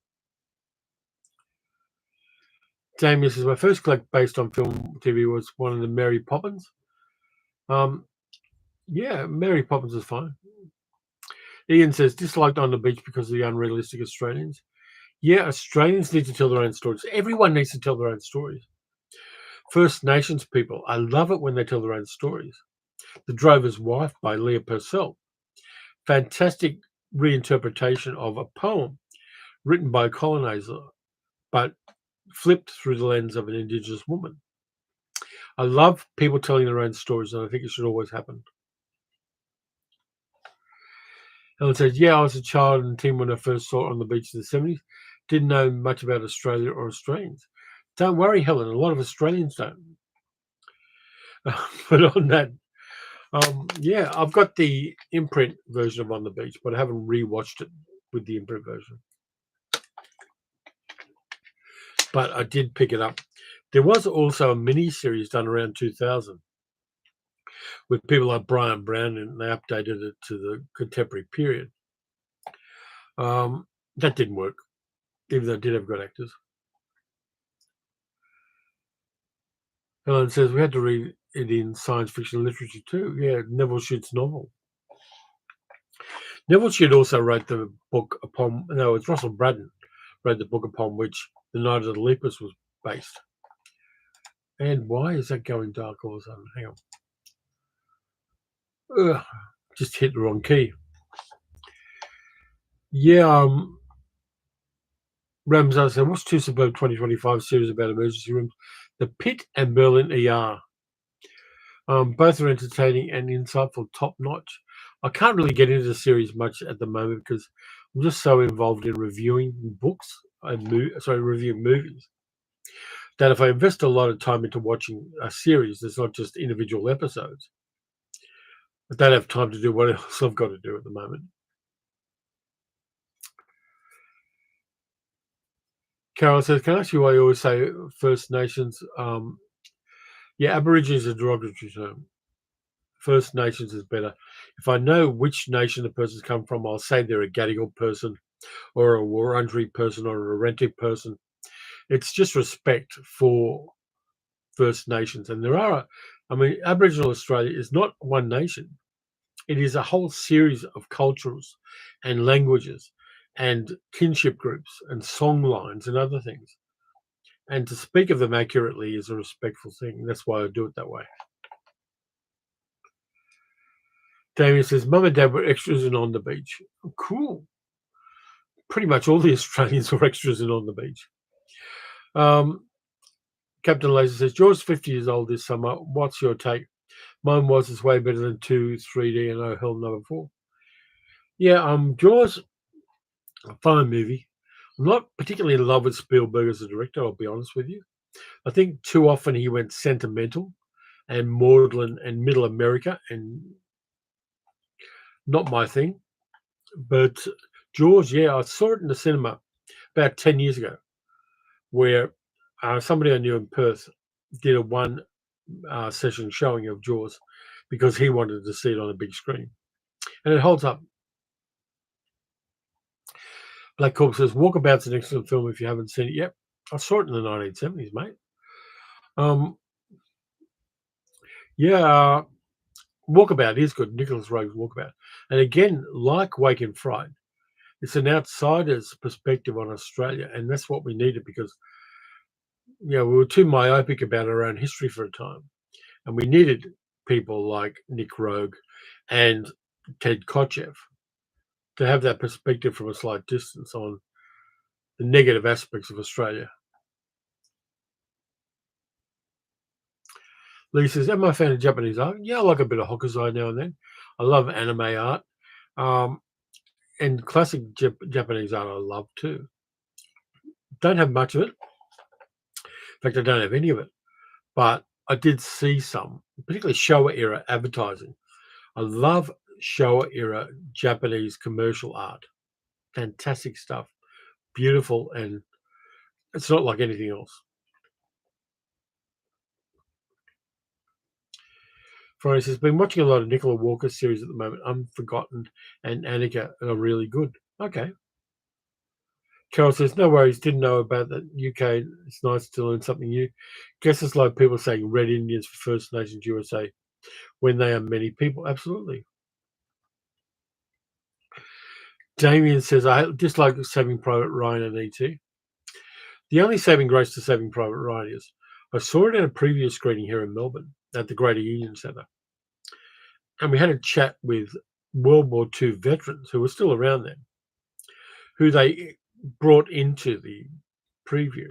Damien says, my first collect based on film TV was one of the Mary Poppins. Yeah, Mary Poppins is fine. Ian says, disliked On the Beach because of the unrealistic Australians. Yeah, Australians need to tell their own stories. Everyone needs to tell their own stories. First Nations people, I love it when they tell their own stories. The Drover's Wife by Leah Purcell. Fantastic reinterpretation of a poem written by a colonizer, but flipped through the lens of an Indigenous woman. I love people telling their own stories, and I think it should always happen. Helen says, yeah, I was a child and teen when I first saw it on the beach in the 70s. Didn't know much about Australia or Australians. Don't worry, Helen, a lot of Australians don't. But on that, yeah, I've got the imprint version of On the Beach, but I haven't rewatched it with the imprint version. But I did pick it up. There was also a mini-series done around 2000 with people like Brian Brown, and they updated it to the contemporary period. That didn't work, even though it did have good actors. Helen says, we had to read it in science fiction literature too. Yeah, Neville Shute's novel. Neville Shute also wrote the book upon, no, it's Russell Braddon wrote the book upon which The Night of the Lepus was based. And why is that going dark all of a sudden? Hang on. Just hit the wrong key. Yeah, Ramsar said, what's two superb 2025 series about emergency rooms? The Pit and Berlin ER. Both are entertaining and insightful, top notch. I can't really get into the series much at the moment because I'm just so involved in reviewing books and reviewing movies that if I invest a lot of time into watching a series, it's not just individual episodes. I don't have time to do what else I've got to do at the moment. Carol says, can I ask you why you always say First Nations? Yeah, Aborigine is a derogatory term. First Nations is better. If I know which nation the person's come from, I'll say they're a Gadigal person or a Wurundjeri person or a Rentic person. It's just respect for First Nations. And there are, Aboriginal Australia is not one nation. It is a whole series of cultures and languages and kinship groups and song lines and other things. And to speak of them accurately is a respectful thing. That's why I do it that way. Damien says, Mum and Dad were extras in On the Beach. Oh, cool. Pretty much all the Australians were extras in On the Beach. Captain Laser says, George's 50 years old this summer. What's your take? Mine was it's way better than 2, 3D, and oh hell no 4. Yeah, Jaws, a fine movie. I'm not particularly in love with Spielberg as a director, I'll be honest with you. I think too often he went sentimental and maudlin and middle America, and not my thing. But Jaws, yeah, I saw it in the cinema about 10 years ago, where somebody I knew in Perth did a one session showing of Jaws because he wanted to see it on a big screen. And it holds up. Black Corp says, Walkabout's an excellent film if you haven't seen it yet. I saw it in the 1970s, mate. Yeah, Walkabout is good. Nicholas Roeg's Walkabout. And again, like Wake in Fright, it's an outsider's perspective on Australia. And that's what we needed because, we were too myopic about our own history for a time. And we needed people like Nick Roeg and Ted Kotcheff to have that perspective from a slight distance on the negative aspects of Australia. Lee says, am I a fan of Japanese art? Yeah, I like a bit of hokusai now and then. I love anime art. And classic Japanese art I love too. Don't have much of it. In fact, I don't have any of it. But I did see some, particularly Showa era advertising. I love Showa era Japanese commercial art. Fantastic stuff. Beautiful, and it's not like anything else. Friday says, been watching a lot of Nicola Walker series at the moment. Unforgotten and Annika are really good. Okay. Carol says, no worries, didn't know about the UK. It's nice to learn something new. Guess it's like people saying Red Indians for First Nations USA when they are many people. Absolutely. Damien says, I dislike Saving Private Ryan and E.T. The only saving grace to Saving Private Ryan is I saw it at a previous screening here in Melbourne at the Greater Union Centre. And we had a chat with World War II veterans who were still around then, who they brought into the preview.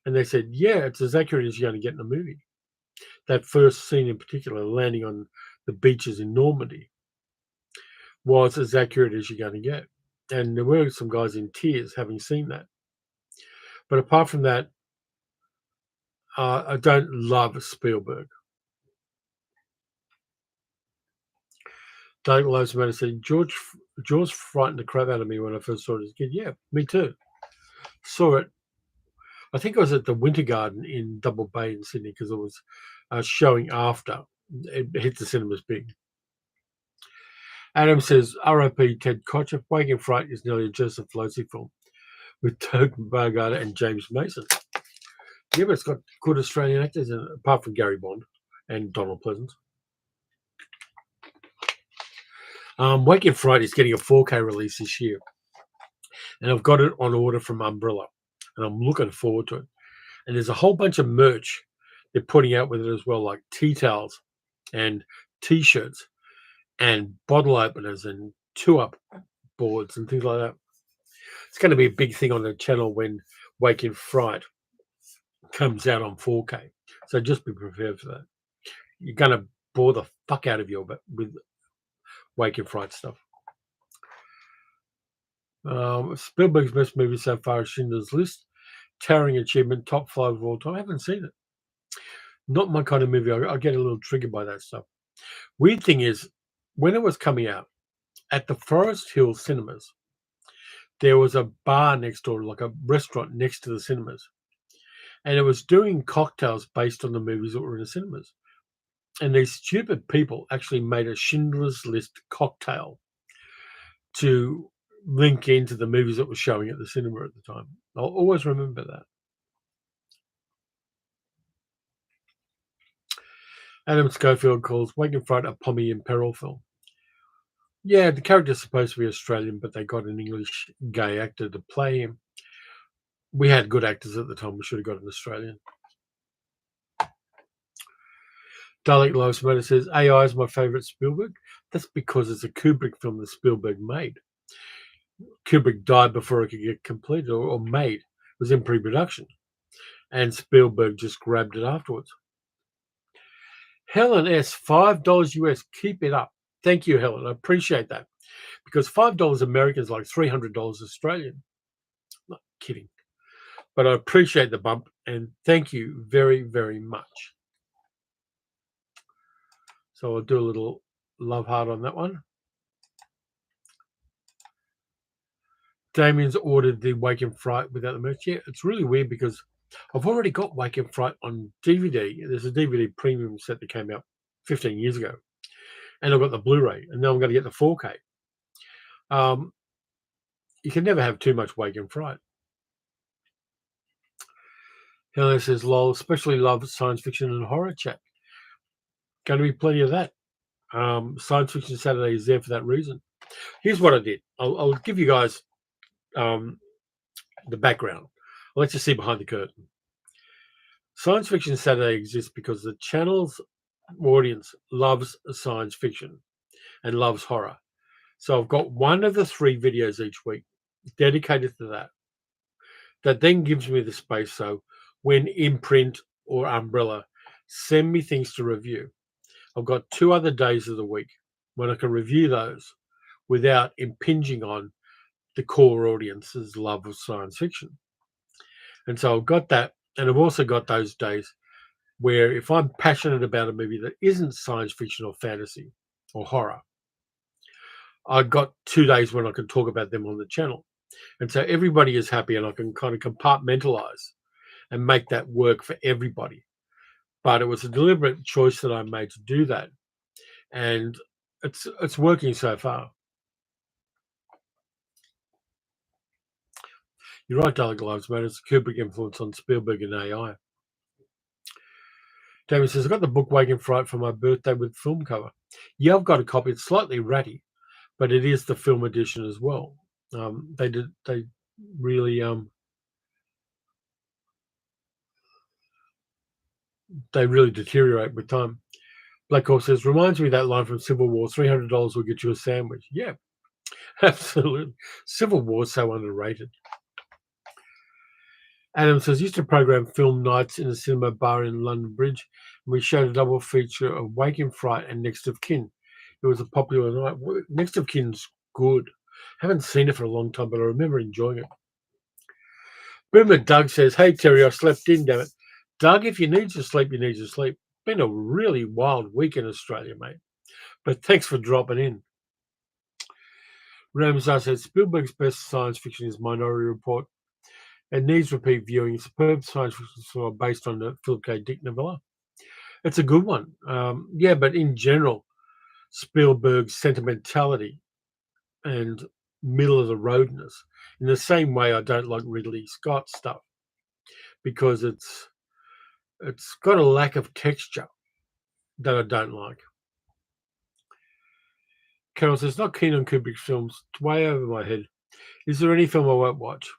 And they said, yeah, it's as accurate as you're going to get in a movie. That first scene in particular, landing on the beaches in Normandy, was as accurate as you're going to get. And there were some guys in tears having seen that. But apart from that, I don't love Spielberg. Doug Loves Matter said, George frightened the crap out of me when I first saw it as a kid. Yeah, me too. Saw it. I think I was at the Winter Garden in Double Bay in Sydney because it was showing after it hit the cinemas big. Adam says, R.I.P. Ted Kotcheff. Wake in Fright is nearly a Joseph Losey film with Dirk Bogarde and James Mason. Yeah, but it's got good Australian actors in it, apart from Gary Bond and Donald Pleasance. Wake in Fright is getting a 4K release this year. And I've got it on order from Umbrella. And I'm looking forward to it. And there's a whole bunch of merch they're putting out with it as well, like tea towels and T-shirts and bottle openers and two-up boards and things like that. It's going to be a big thing on the channel when Wake in Fright comes out on 4K. So just be prepared for that. You're going to bore the fuck out of you with Wake in Fright stuff. Spielberg's best movie so far is Schindler's List. Towering achievement, top 5 of all time. I haven't seen it. Not my kind of movie. I get a little triggered by that stuff. Weird thing is, when it was coming out, at the Forest Hill Cinemas, there was a bar next door, like a restaurant next to the cinemas. And it was doing cocktails based on the movies that were in the cinemas. And these stupid people actually made a Schindler's List cocktail to link into the movies that were showing at the cinema at the time. I'll always remember that. Adam Schofield calls Wake in Fright a Pommy in Peril film. Yeah, the character's supposed to be Australian, but they got an English gay actor to play him. We had good actors at the time. We should have got an Australian. Dalek Loves Matter says, AI is my favourite Spielberg. That's because it's a Kubrick film that Spielberg made. Kubrick died before it could get completed or made. It was in pre-production, and Spielberg just grabbed it afterwards. Helen S, $5 US. Keep it up. Thank you, Helen. I appreciate that, because $5 American is like $300 Australian. Not kidding, but I appreciate the bump, and thank you very, very much. So I'll do a little love heart on that one. Damien's ordered the Wake and Fright without the merch. Yeah, it's really weird because I've already got Wake and Fright on DVD. There's a DVD premium set that came out 15 years ago, and I've got the Blu-ray, and now I'm going to get the 4K. You can never have too much Wake and Fright. Helen says, lol, especially love science fiction and horror chat. Going to be plenty of that. Science Fiction Saturday is there for that reason. Here's what I did. I'll give you guys the background. I'll let you see behind the curtain. Science Fiction Saturday exists because the channel's audience loves science fiction and loves horror. So I've got one of the 3 videos each week dedicated to that. That then gives me the space, so when Imprint or Umbrella send me things to review, I've got 2 other days of the week when I can review those without impinging on the core audience's love of science fiction. And so I've got that, and I've also got those days where if I'm passionate about a movie that isn't science fiction or fantasy or horror, I've got 2 days when I can talk about them on the channel. And so everybody is happy, and I can kind of compartmentalize and make that work for everybody. But it was a deliberate choice that I made to do that, and it's working so far. You're right, Dark Lives Matter. It's a Kubrick influence on Spielberg and AI. Damien says, I got the book Wake and Fright for my birthday with film cover. Yeah, I've got a copy. It's slightly ratty, but it is the film edition as well. They really deteriorate with time. Black Hawk says, reminds me of that line from Civil War, $300 will get you a sandwich. Yeah, absolutely. Civil War is so underrated. Adam says, used to program film nights in a cinema bar in London Bridge, and we showed a double feature of Wake and Fright and Next of Kin. It was a popular night. Next of Kin's good. Haven't seen it for a long time, but I remember enjoying it. Boomer Doug says, hey, Terry, I slept in, damn it. Doug, if you need to sleep, you need to sleep. Been a really wild week in Australia, mate. But thanks for dropping in. Ramsar says, Spielberg's best science fiction is Minority Report. It needs repeat viewing. Superb science fiction based on the Philip K. Dick novella. It's a good one. Yeah, but in general, Spielberg's sentimentality and middle of the roadness. In the same way, I don't like Ridley Scott's stuff because it's got a lack of texture that I don't like. Carol says, not keen on Kubrick's films. It's way over my head. Is there any film I won't watch?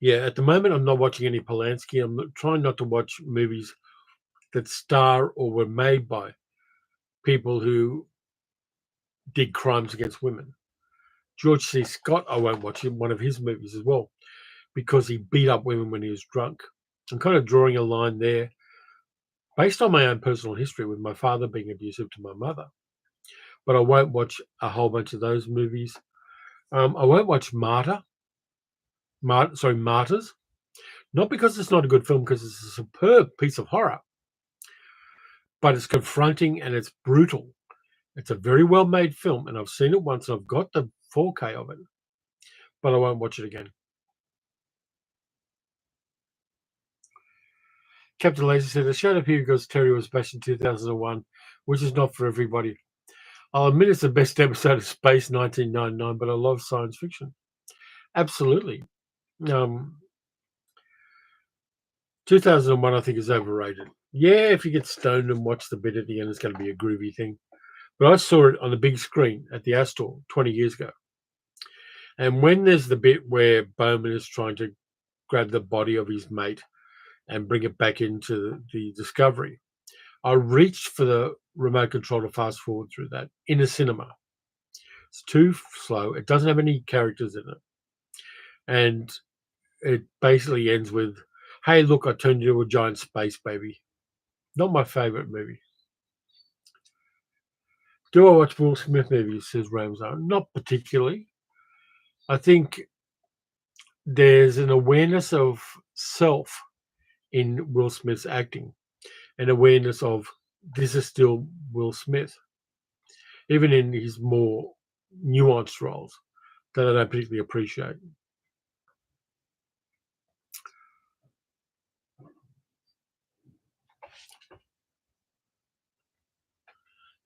Yeah, at the moment, I'm not watching any Polanski. I'm trying not to watch movies that star or were made by people who did crimes against women. George C. Scott, I won't watch one of his movies as well because he beat up women when he was drunk. I'm kind of drawing a line there based on my own personal history with my father being abusive to my mother. But I won't watch a whole bunch of those movies. I won't watch Martyrs. Not because it's not a good film, because it's a superb piece of horror. But it's confronting and it's brutal. It's a very well-made film, and I've seen it once. I've got the 4K of it, but I won't watch it again. Captain Lazy said, I showed up here because Terry was bashed in 2001, which is not for everybody. I'll admit it's the best episode of Space 1999, but I love science fiction. Absolutely. 2001, I think, is overrated. Yeah, if you get stoned and watch the bit at the end, it's going to be a groovy thing. But I saw it on the big screen at the Astor 20 years ago. And when there's the bit where Bowman is trying to grab the body of his mate and bring it back into the Discovery, I reached for the remote control to fast forward through that in a cinema. It's too slow. It doesn't have any characters in it. And it basically ends with, hey, look, I turned you into a giant space baby. Not my favorite movie. Do I watch Will Smith movies, says Ramsar? Not particularly. I think there's an awareness of self in Will Smith's acting, an awareness of this is still Will Smith, even in his more nuanced roles that I don't particularly appreciate.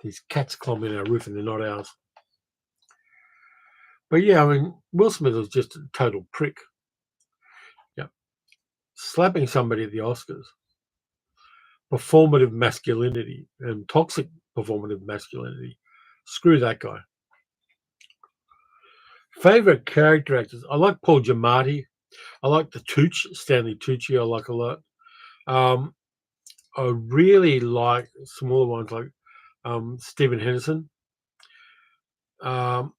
These cats climbing our roof and they're not ours. But yeah, I mean, Will Smith was just a total prick. Yeah. Slapping somebody at the Oscars, performative masculinity and toxic performative masculinity. Screw that guy. Favorite character actors. I like Paul Giamatti. I like the Tooch, Stanley Tucci. I like a lot. Um, I really like smaller ones like Stephen Henderson. Um,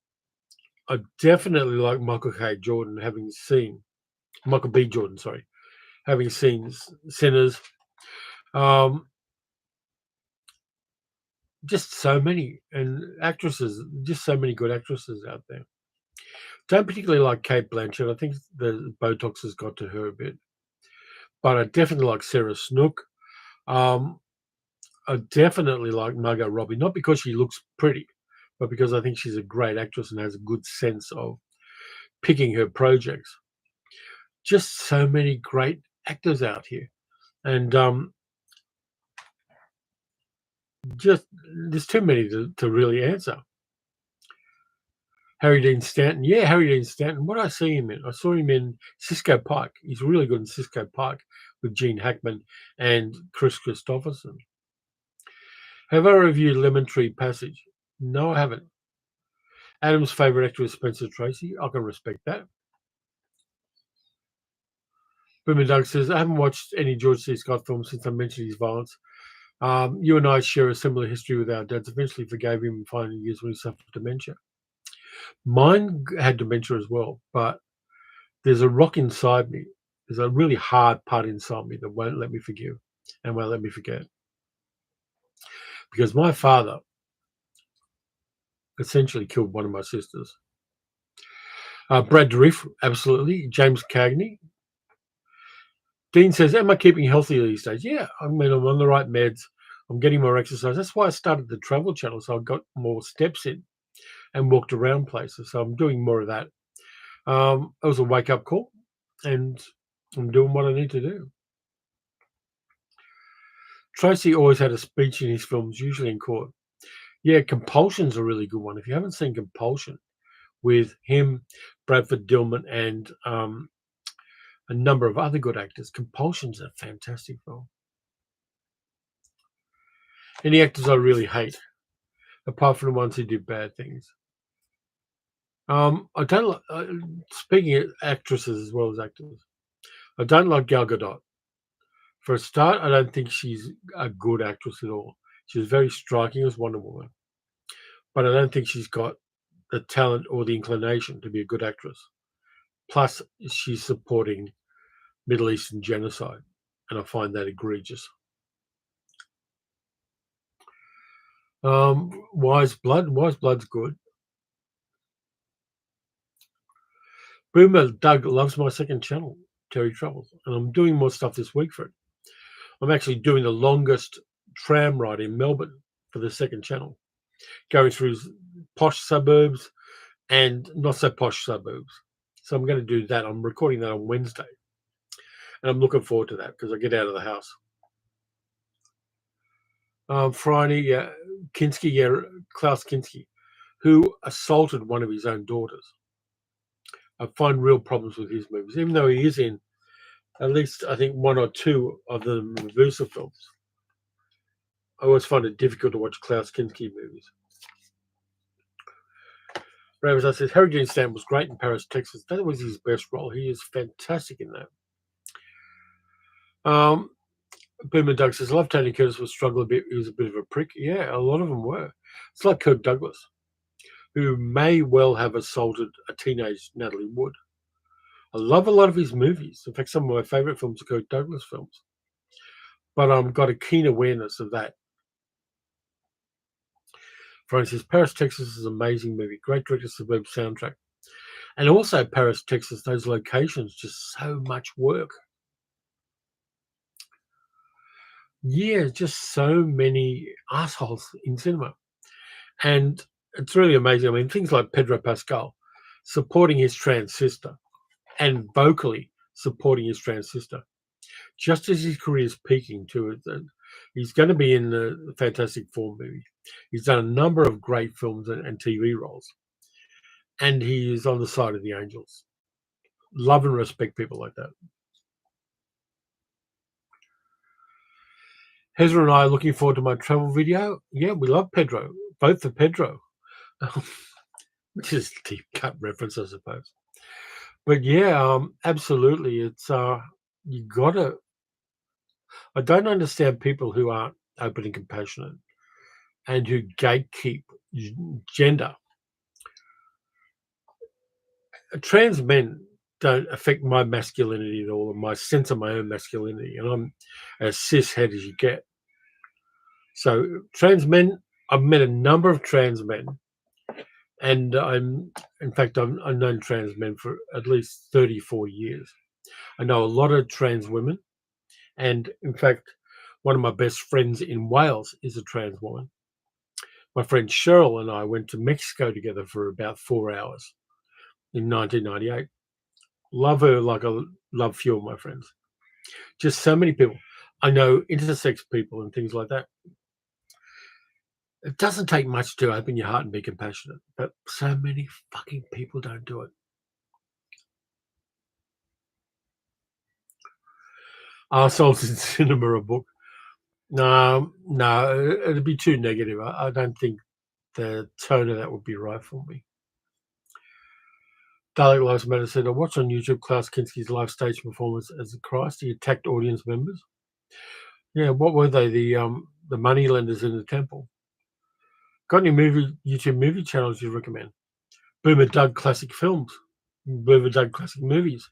I definitely like Michael K. Jordan, having seen Michael B. Jordan. Sorry, having seen Sinners. Um, just so many and actresses, just so many good actresses out there. Don't particularly like Kate Blanchett. I think the Botox has got to her a bit, but I definitely like Sarah Snook. Um, I definitely like Margot Robbie, not because she looks pretty, but because I think she's a great actress and has a good sense of picking her projects. Just so many great actors out here, and just there's too many to really answer. Harry Dean Stanton, yeah, Harry Dean Stanton. What did I see him in? I saw him in Cisco Pike. He's really good in Cisco Pike with Gene Hackman and Chris Christopherson. Have I reviewed Lemon Tree Passage? No, I haven't. Adam's favourite actor is Spencer Tracy. I can respect that. Boomer Doug says, I haven't watched any George C. Scott films since I mentioned his violence. You and I share a similar history with our dads. Eventually forgave him in final years when he suffered dementia. Mine had dementia as well, but there's a rock inside me. There's a really hard part inside me that won't let me forgive and won't let me forget. Because my father essentially killed one of my sisters. Brad Dourif, absolutely. James Cagney. Dean says, am I keeping healthy these days? Yeah, I mean, I'm on the right meds. I'm getting more exercise. That's why I started the travel channel, so I got more steps in and walked around places. So I'm doing more of that. It was a wake-up call, and I'm doing what I need to do. Tracy always had a speech in his films, usually in court. Yeah, Compulsion's a really good one. If you haven't seen Compulsion with him, Bradford Dillman, and a number of other good actors, Compulsion's a fantastic film. Any actors I really hate, apart from the ones who did bad things. I don't. Speaking of actresses as well as actors, I don't like Gal Gadot. For a start, I don't think she's a good actress at all. She's very striking as Wonder Woman, but I don't think she's got the talent or the inclination to be a good actress. Plus, she's supporting Middle Eastern genocide, and I find that egregious. Wise Blood. Wise Blood's good. Boomer Doug loves my second channel, Terry Troubles, and I'm doing more stuff this week for it. I'm actually doing the longest tram ride in Melbourne for the second channel, going through posh suburbs and not so posh suburbs. So I'm going to do that. I'm recording that on Wednesday, and I'm looking forward to that because I get out of the house. Friday, yeah, Kinski, yeah, Klaus Kinski, who assaulted one of his own daughters. I find real problems with his movies, even though he is in at least, I think, one or two of the Mabuse films. I always find it difficult to watch Klaus Kinski movies. Ravens says Harry Dean Stanton was great in Paris, Texas. That was his best role. He is fantastic in that. Boomer Doug says, "Love Tony Curtis will struggle a bit. He was a bit of a prick." Yeah, a lot of them were. It's like Kirk Douglas, who may well have assaulted a teenage Natalie Wood. I love a lot of his movies. In fact, some of my favourite films are Kirk Douglas films. But I've got a keen awareness of that. For instance, Paris, Texas is an amazing movie. Great director, superb soundtrack. And also Paris, Texas, those locations, just so much work. Yeah, just so many assholes in cinema. And it's really amazing. I mean, things like Pedro Pascal supporting his trans sister and vocally supporting his trans sister, just as his career is peaking too. He's going to be in the Fantastic Four movie. He's done a number of great films and TV roles. And he is on the side of the angels. Love and respect people like that. Hezra and I are looking forward to my travel video. Yeah, we love Pedro. Vote for Pedro. Which is a deep cut reference, I suppose. But yeah, absolutely. It's you gotta. I don't understand people who aren't open and compassionate and who gatekeep gender. Trans men don't affect my masculinity at all, and my sense of my own masculinity. And I'm as cishet as you get. So trans men, I've met a number of trans men, and I've known trans men for at least 34 years. I know a lot of trans women, and in fact, one of my best friends in Wales is a trans woman. My friend Cheryl and I went to Mexico together for about 4 hours in 1998. Love her like I love few of my friends. Just so many people. I know intersex people and things like that. It doesn't take much to open your heart and be compassionate, but so many fucking people don't do it. Arseholes in Cinema, a book. No, it'd be too negative. I don't think the tone of that would be right for me. Dalek Lives Matter said, I watched on YouTube Klaus Kinski's live stage performance as the Christ. He attacked audience members. Yeah, what were they? The moneylenders in the temple. Got any YouTube movie channels you recommend? Boomer Doug Classic Films. Boomer Doug Classic Movies.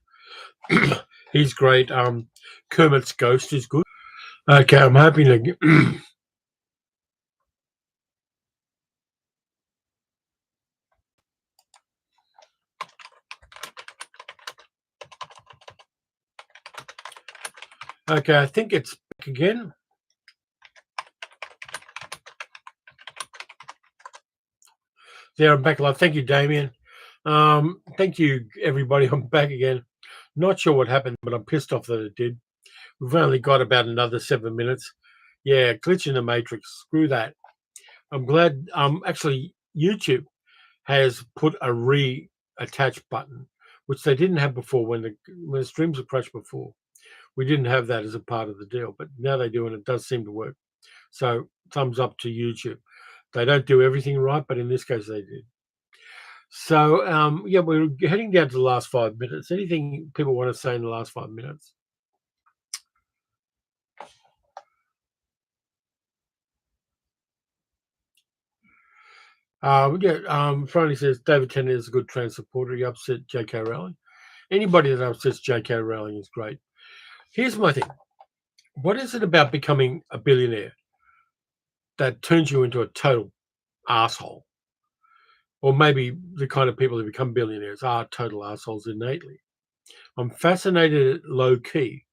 He's great. Kermit's Ghost is good. Okay, I'm hoping to. Okay, I think it's back again. There, I'm back live. Thank you, Damien. Thank you, everybody. I'm back again. Not sure what happened, but I'm pissed off that it did. We've only got about another 7 minutes. Yeah, glitch in the matrix. Screw that. I'm glad. Actually, YouTube has put a reattach button, which they didn't have before when the streams were crashed before. We didn't have that as a part of the deal, but now they do, and it does seem to work. So thumbs up to YouTube. They don't do everything right, but in this case they did. So yeah, we're heading down to the last 5 minutes. Anything people want to say in the last 5 minutes? Friday says David Tennant is a good trans supporter. He upset J.K. Rowling. Anybody that upsets J.K. Rowling is great. Here's my thing. What is it about becoming a billionaire that turns you into a total asshole? Or maybe the kind of people who become billionaires are total assholes innately. I'm fascinated low key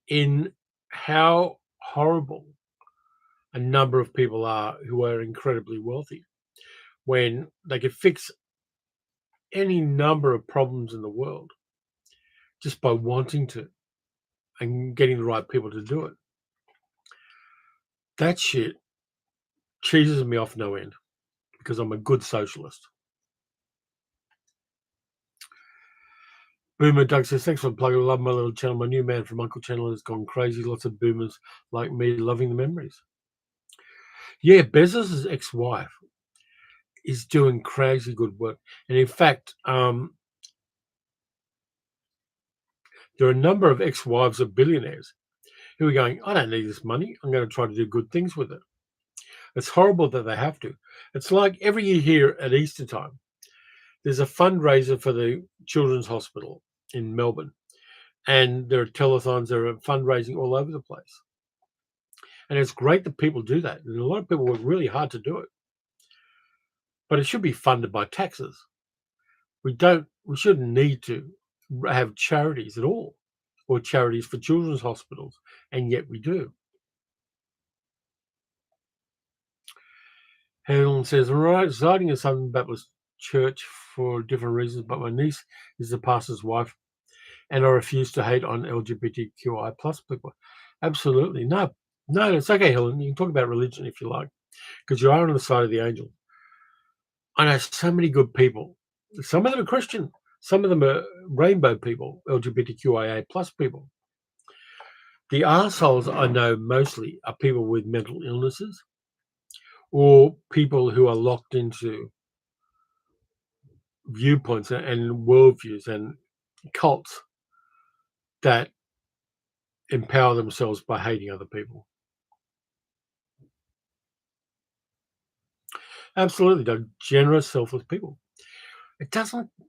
in how horrible a number of people are who are incredibly wealthy when they could fix any number of problems in the world just by wanting to and getting the right people to do it. That shit cheeses me off no end because I'm a good socialist. Boomer Doug says, thanks for the plug. I love my little channel. My new man from Uncle Channel has gone crazy. Lots of boomers like me loving the memories. Yeah, Bezos' ex-wife is doing crazy good work. And in fact, there are a number of ex-wives of billionaires who are going, I don't need this money. I'm going to try to do good things with it. It's horrible that they have to. It's like every year here at Easter time, there's a fundraiser for the Children's Hospital in Melbourne. And there are telethons, there are fundraising all over the place. And it's great that people do that. And a lot of people work really hard to do it. But it should be funded by taxes. We shouldn't need to have charities at all, or charities for children's hospitals, and yet we do. Helen says, residing in Southern Baptist Church for different reasons, but my niece is the pastor's wife, and I refuse to hate on LGBTQI plus people. Absolutely. No, it's okay, Helen. You can talk about religion if you like, because you are on the side of the angel. I know so many good people. Some of them are Christian. Some of them are rainbow people, LGBTQIA plus people. The assholes I know mostly are people with mental illnesses or people who are locked into viewpoints and worldviews and cults that empower themselves by hating other people. Absolutely, they're generous, selfless people.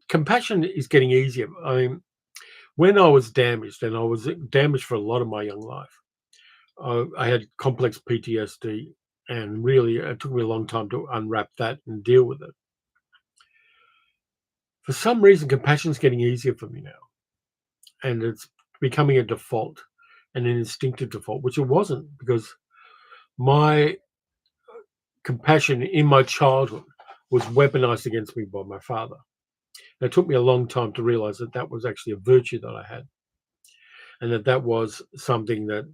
Compassion is getting easier. I mean, when I was damaged, and I was damaged for a lot of my young life, I had complex PTSD, and really it took me a long time to unwrap that and deal with it. For some reason, compassion is getting easier for me now, and it's becoming a default and an instinctive default, which it wasn't, because my compassion in my childhood was weaponized against me by my father. And it took me a long time to realize that that was actually a virtue that I had, and that was something that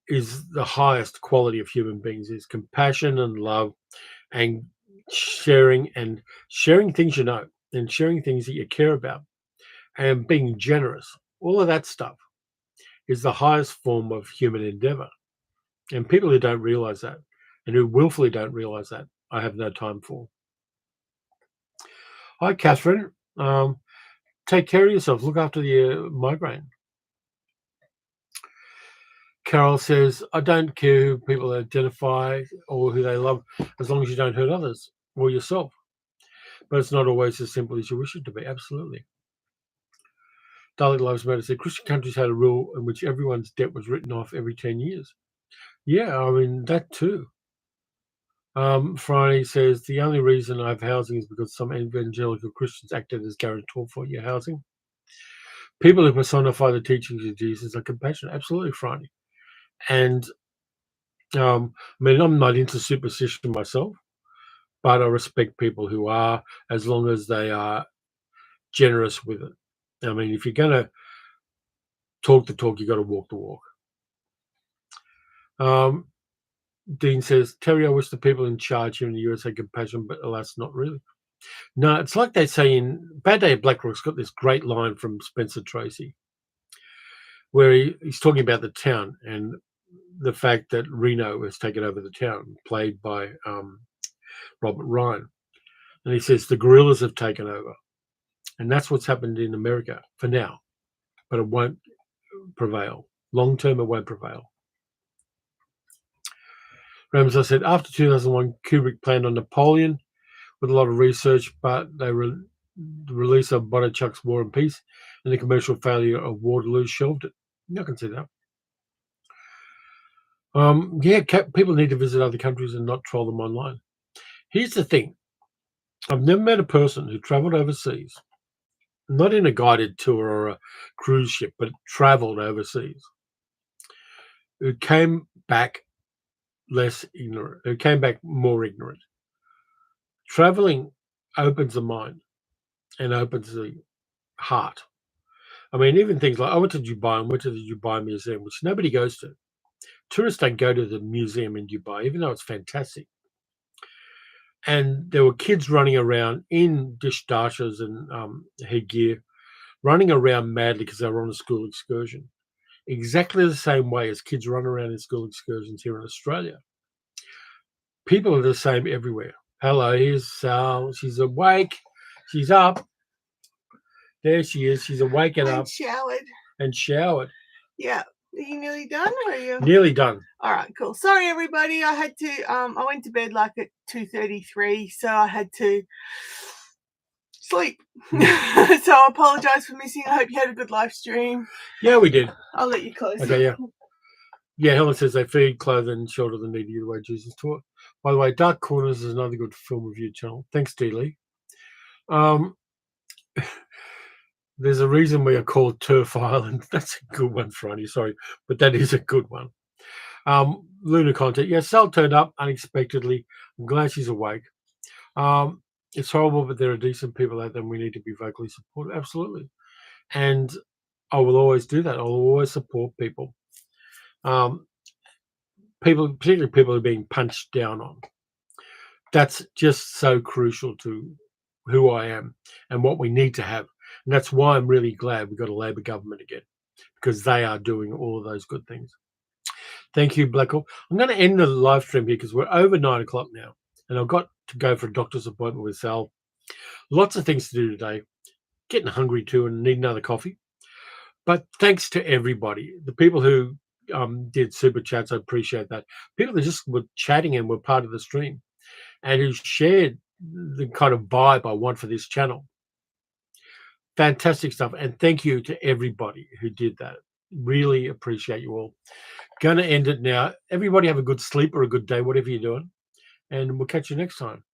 is the highest quality of human beings, is compassion and love and sharing things you know, and sharing things that you care about, and being generous. All of that stuff is the highest form of human endeavor. And people who don't realize that, and who willfully don't realize that, I have no time for. Hi, Catherine. Take care of yourself. Look after the migraine. Carol says, I don't care who people identify or who they love, as long as you don't hurt others or yourself. But it's not always as simple as you wish it to be. Absolutely. Dalek Loves Matter said, Christian countries had a rule in which everyone's debt was written off every 10 years. Yeah, I mean, that too. Friday says, the only reason I have housing is because some evangelical Christians acted as guarantor for your housing. People who personify the teachings of Jesus are compassionate. Absolutely, Friday. And I mean, I'm not into superstition myself, but I respect people who are, as long as they are generous with it. I mean, if you're going to talk the talk, you've got to walk the walk. Dean says, Terry, I wish the people in charge here in the US had compassion, but alas, not really. No, it's like they say in Bad Day at Black Rock's got this great line from Spencer Tracy, where he's talking about the town and the fact that Reno has taken over the town, played by Robert Ryan. And he says the guerrillas have taken over. And that's what's happened in America for now. But it won't prevail. Long term, it won't prevail. Ramsey said, after 2001, Kubrick planned on Napoleon with a lot of research, but the release of Bondarchuk's War and Peace and the commercial failure of Waterloo shelved it. I can see that. People need to visit other countries and not troll them online. Here's the thing. I've never met a person who traveled overseas, not in a guided tour or a cruise ship, but traveled overseas, who came back less ignorant, who came back more ignorant. Traveling opens the mind and opens the heart. I mean, even things like, I went to Dubai and went to the Dubai Museum, which nobody goes to. Tourists don't go to the museum in Dubai, even though it's fantastic. And there were kids running around in dish dashas and headgear, running around madly because they were on a school excursion. Exactly the same way as kids run around in school excursions here in Australia. People are the same everywhere. Hello, here's Sal. She's awake. She's up. There she is. She's awake and up. Showered. And showered. Yeah. Are you nearly done, or are you Nearly done? All right, cool. Sorry, everybody. I had to. I went to bed like at 2:33, so I had to sleep. So I apologize for missing. I hope you had a good live stream. Yeah, we did. I'll let you close. Okay, yeah. Yeah, Helen says they feed, clothe, and shelter the needy the way Jesus taught. By the way, Dark Corners is another good film review channel. Thanks, D. Lee. There's a reason we are called Turf Island. That's a good one, Franny. Sorry, but that is a good one. Lunar content. Yeah, Sal turned up unexpectedly. I'm glad she's awake. It's horrible, but there are decent people out there and we need to be vocally supported. Absolutely. And I will always do that. I'll always support people. People, particularly people who are being punched down on. That's just so crucial to who I am and what we need to have. And that's why I'm really glad we've got a Labor government again, because they are doing all of those good things. Thank you, Blackhawk. I'm going to end the live stream here because we're over 9 o'clock now. And I've got to go for a doctor's appointment with Sal. Lots of things to do today. Getting hungry too and need another coffee. But thanks to everybody. The people who did super chats, I appreciate that. People that just were chatting and were part of the stream and who shared the kind of vibe I want for this channel. Fantastic stuff. And thank you to everybody who did that. Really appreciate you all. Going to end it now. Everybody have a good sleep or a good day, whatever you're doing. And we'll catch you next time.